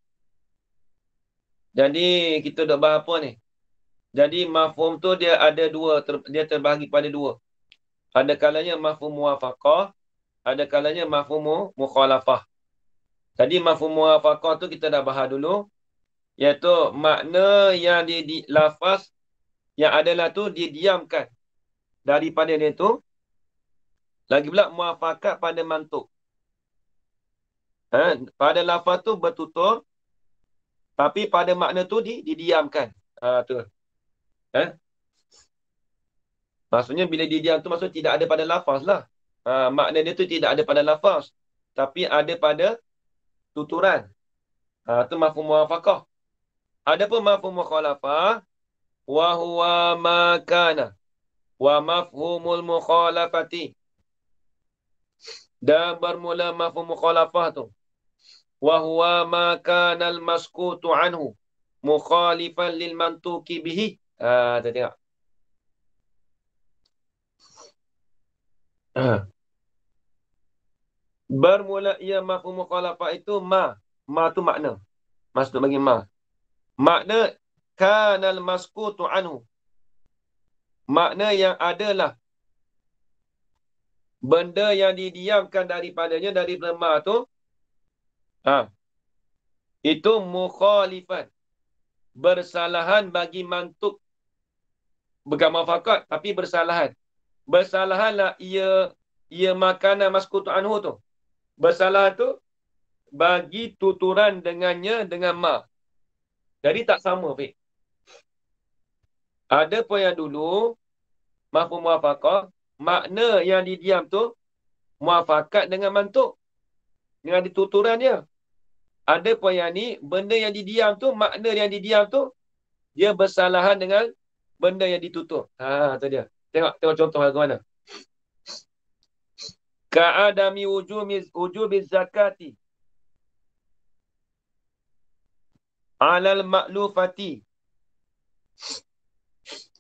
Jadi kita dah bahas apa ni? Jadi mafhum tu dia ada dua, dia terbahagi pada dua. Ada kalanya mafhum muwafaqah, ada kalanya mafhum mukhalafah. Jadi mafhum muwafaqah tu kita dah bahas dulu, iaitu makna yang di lafaz yang adalah tu didiamkan daripada dia tu. Lagi pula muwafaqat pada mantuk. Pada lafaz tu bertutur, tapi pada makna tu didiamkan. Tu. Maksudnya bila didiam tu maksudnya tidak ada pada lafaz lah. Makna dia tu tidak ada pada lafaz, tapi ada pada tuturan. Itu mafhum muwafaqah. Adapun mafhum mukhalafah, wa huwa ma kana wa mafhumul mukhalafati. Dan bermula mafhum mukhalafah tu, wa huwa ma kana al-maskutu anhu mukhalifan lil mantuqi bihi. Kita tengok. Bermula ia mafhum mukhalafah itu ma tu makna. Maksud bagi ma. Makna kanal maskutu anhu. Makna yang adalah benda yang didiamkan daripadanya, dari ma tu. Itu mukhalifan, bersalahan bagi mantuk. Bukan muwafaqat, tapi bersalahan. Bersalahanlah ia makanan maskutu anhu tu. Bersalah tu bagi tuturan dengannya dengan ma. Jadi tak sama, Fik. Ada pun yang dulu mafhum muwafaqah, makna yang didiam tu muwafaqat dengan mantuk, dengan dituturan dia. Ada pun yang ni, benda yang didiam tu, makna yang didiam tu, dia bersalahan dengan benda yang ditutur. Tu dia. Tengok contoh lagu mana. Ka'adami wujubi zakati alal ma'lufati.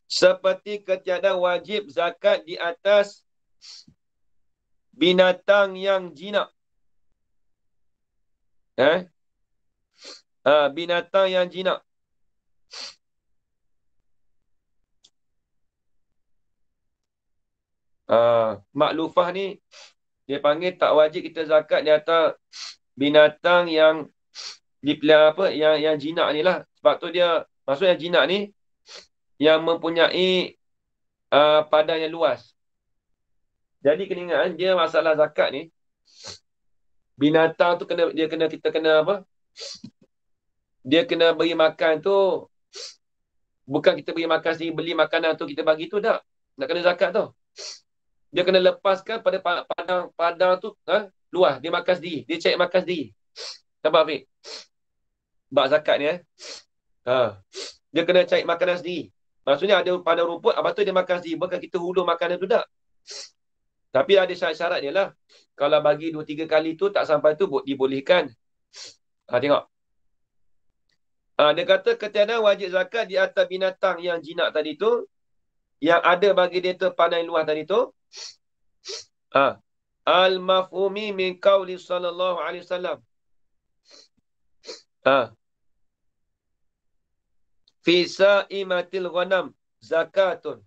Seperti ketiada wajib zakat di atas binatang yang jinak. Binatang yang jinak. Maklufah ni dia panggil tak wajib kita zakat di atas binatang yang dipelihara yang jinak ni lah. Sebab tu dia, maksudnya jinak ni yang mempunyai padang yang luas. Jadi kena ingat, dia masalah zakat ni, binatang tu kita kena apa? Dia kena beri makan tu, bukan kita beri makan sendiri, beli makanan tu kita bagi tu, tak. Nak kena zakat tu. Dia kena lepaskan pada padang tu luas. Dia makan sendiri. Dia cari makan sendiri. Nampak, Fik? Bab zakat ni. Dia kena cari makanan sendiri. Maksudnya ada pada rumput, lepas tu dia makan sendiri. Bukan kita hulur makanan tu tak. Tapi ada syarat-syarat dia lah. Kalau bagi 2-3 kali tu tak sampai tu dibolehkan. Tengok. Dia kata ketiadaan wajib zakat di atas binatang yang jinak tadi tu, yang ada bagi dia tu pandai luas tadi tu. Al-mafhumi min qawli sallallahu alaihi wasallam. Fi sa'imatil ghanam zakatun.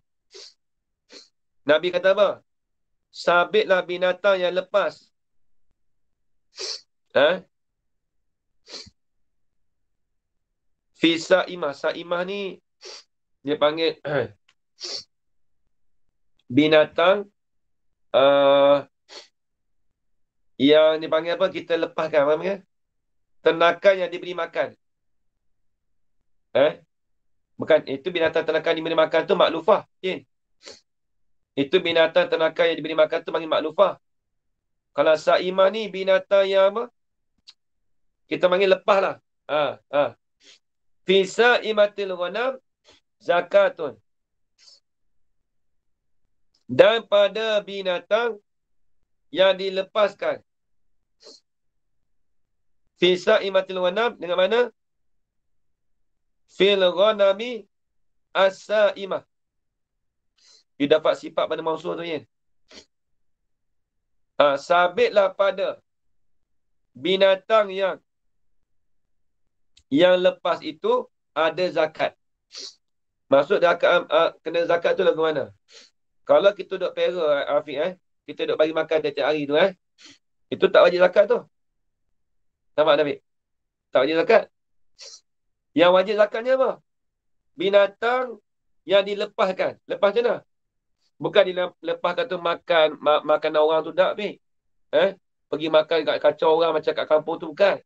Nabi kata apa? Sabitlah binatang yang lepas. Fi sa'imah. Sa'imah ni dia panggil binatang yang dipanggil apa? Kita lepaskan apa namanya? Ternakan yang diberi makan. Bukan, itu binatang ternakan diberi makan tu maklufah. Itu binatang ternakan yang diberi makan tu panggil maklufah. Kalau sa'imah ni binatang yang apa? Kita panggil lepas lah. Fi sa'imatil ghanam zakatun. Dan pada binatang yang dilepaskan. Fi sa'imatil ghanam dengan mana? Fil ghanami as-sa'imah. Dia dapat sifat pada mausul tu kan. Sabitlah pada binatang yang lepas itu ada zakat. Maksud zakat, kena zakat tu lagu mana? Kalau kita duduk pera, Afiq, kita duduk bagi makan tiap hari tu, itu tak wajib zakat tu. Nampak Nabi? Tak wajib zakat. Yang wajib zakatnya apa? Binatang yang dilepaskan. Lepas macam mana? Bukan dilepaskan tu makan orang tu tak, Afiq. Pergi makan kat kacau orang macam kat kampung tu, bukan.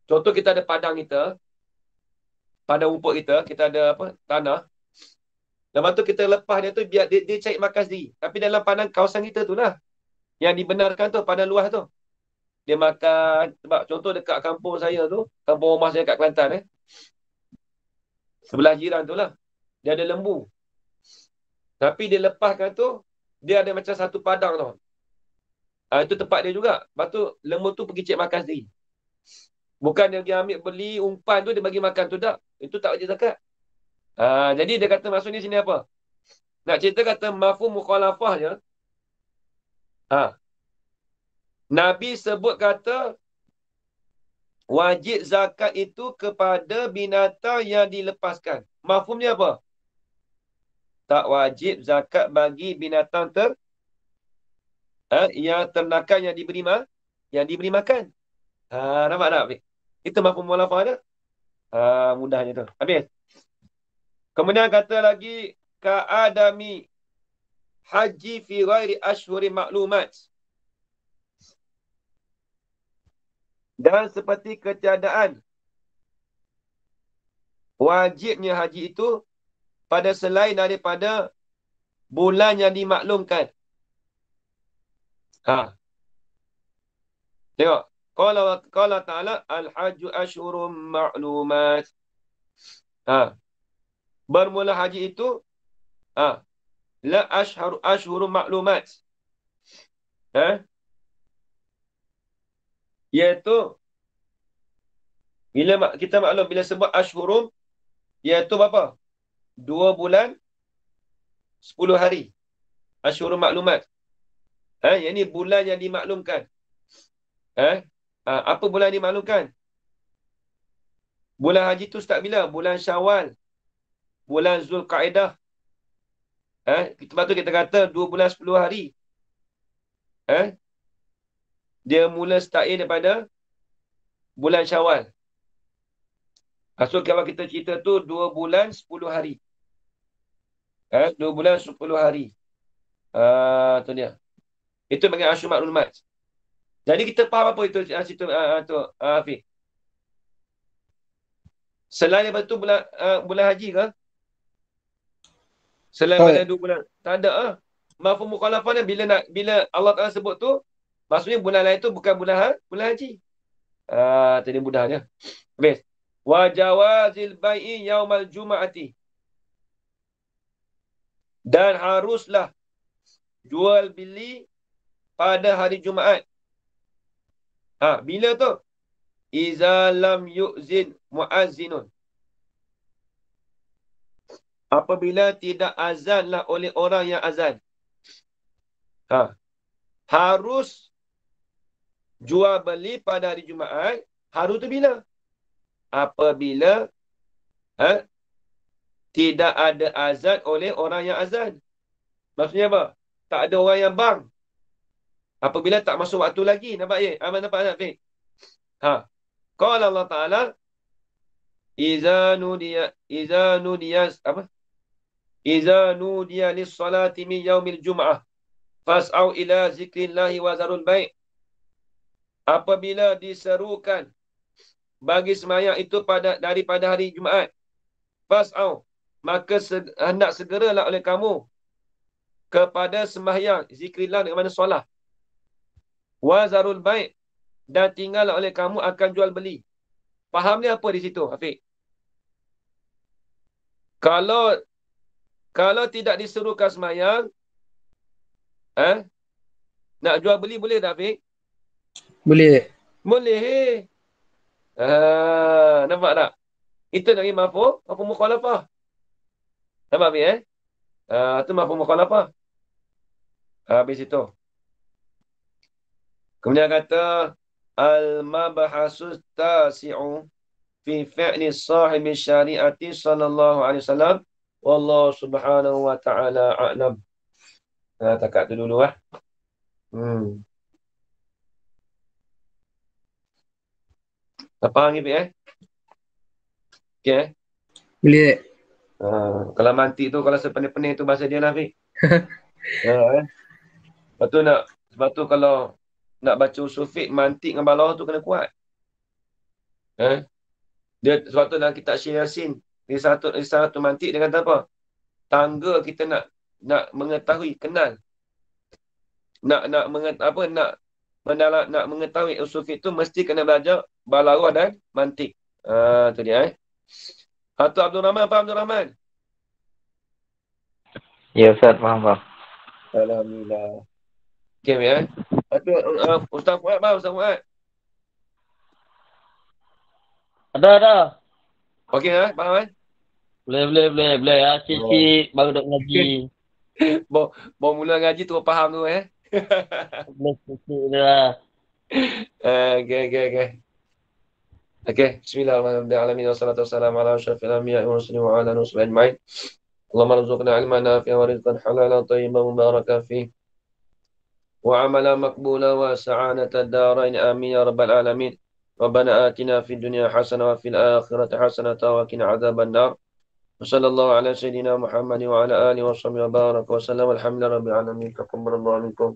Contoh kita ada padang kita, padang rumput kita ada apa? Tanah. Lepas tu kita lepas dia tu, biar dia cari makan sendiri. Tapi dalam padang kawasan kita tu lah, yang dibenarkan tu, padang luas tu. Dia makan, sebab contoh dekat kampung saya tu, kampung rumah saya kat Kelantan, sebelah jiran tu lah, dia ada lembu. Tapi dia lepaskan tu, dia ada macam satu padang tu. Itu tempat dia juga. Lepas tu, lembu tu pergi cek makan sendiri. Bukan dia pergi ambil beli umpan tu, dia bagi makan tu tak. Itu tak wajib zakat. Jadi dia kata maksudnya sini apa? Nak cerita kata mafhum mukhalafahnya. Nabi sebut kata wajib zakat itu kepada binatang yang dilepaskan. Mafhumnya apa? Tak wajib zakat bagi binatang yang ternakan yang diberi makan. Nampak tak? Itu mafhum mukhalafah dia. Mudahnya tu. Habis. Kemudian kata lagi ka'adami haji fi ghairi ashhuri ma'lumat. Dan seperti ketiadaan wajibnya haji itu pada selain daripada bulan yang dimaklumkan. Tengok. Qala ta'ala al-hajju ashhurum ma'lumat. Bermula haji itu la ashhurum ma'lumat. Iaitu bila kita maklum, bila sebut ashhurum, iaitu berapa? 2 bulan 10 hari. Ashhurum ma'lumat. Yang ni bulan yang dimaklumkan. Apa bulan dimaklumkan? Bulan haji tu start bila? Bulan Syawal. Bulan Zulkaidah. Lepas tu kita kata 2 bulan 10 hari. Dia mula start daripada bulan Syawal. So kalau kita cerita tu 2 bulan 10 hari. 2 bulan 10 hari. Tu dia. Itu bagi Ashhur Ma'lumat. Jadi kita faham apa itu situ Hafiz? Selain daripada tu bulan haji ke? Selain pada 2 bulan. Tak ada. Mafhum mukhalafah bila Allah Taala sebut tu, maksudnya bulan lain tu bukan bulan haji. Tadi mudahnya. Habis. Wa jawazil bai'i yaumal jum'ati. Dan haruslah jual beli pada hari Jumaat. Bila tu? Iza lam yu'zin mu'azzinun. Apabila tidak azanlah oleh orang yang azan. Harus jual beli pada hari Jumaat. Harus tu bila? Apabila tidak ada azan oleh orang yang azan. Maksudnya apa? Tak ada orang yang bang. Apabila tak masuk waktu lagi. Nampak ya? Nampak tak, Fiq? Qala Allah Ta'ala, Iza nudiya lis-salati min yaumil jum'ah fas'au ila zikrillahi wa zarul bai'. Apabila diserukan bagi sembahyang itu daripada hari Jumaat, fas'au, maka hendak segeralah oleh kamu kepada sembahyang, zikrillah dengan mana solat. Wa zarul bai', dan tinggallah oleh kamu akan jual beli. Faham ni apa di situ, Hafiq? Kalau tidak disuruhkan sembahyang, nak jual beli boleh tak, Hafiq? Boleh. Boleh. Nampak tak? Itu lagi mafhum mukhalafah. Nampak, Hafiq? Itu mafhum mukhalafah. Habis itu. Kemudian kata al-mabahasus tasi'u fi fi'li sahibi syari'ati sallallahu alaihi wasallam wallahu subhanahu wa ta'ala a'lam. Takat tu dulu Apa lagi, Okey. Boleh. Kalau mantik tu, kalau sepening-pening tu bahasa dia lah, Fik. Sebab tu kalau nak baca usul fiqh, mantik dengan balaghah tu kena kuat. Sebab tu dalam kitab Syekh Yasin, risalah tu mantik dia kata apa? Tangga kita nak mengetahui, kenal. Nak mengetahui usul fiqh tu mesti kena belajar balaghah dan mantik. Tu dia. Atau Abdul Rahman, faham Abdul Rahman? Ya Ustaz, faham. Alhamdulillah. Okey, Ustaz Fuad, faham Ustaz Fuad? Ada. Okey, faham, Boleh. Cik baru dok ngaji. Baru mula ngaji tu faham tu, Boleh cik dah. Okey. Bismillahirrahmanirrahim. Wassalatu wassalamu ala asyrafil anbiya'i wal mursalin wa ala alihi wasahbihi ajma'in. Allahumma rzuqna ilman nafi'an wa rizqan halalan tayyiban mubarakan fihi. وعملا مقبولا وسعادة الدارين آمين يا رب العالمين. ربنا آتنا في الدنيا حسنة وفي الآخرة حسنة وقنا عذاب النار. وصلى الله على سيدنا محمد وعلى آله وصحبه وبارك وسلم. الحمد لله رب العالمين. تقبل الله منكم.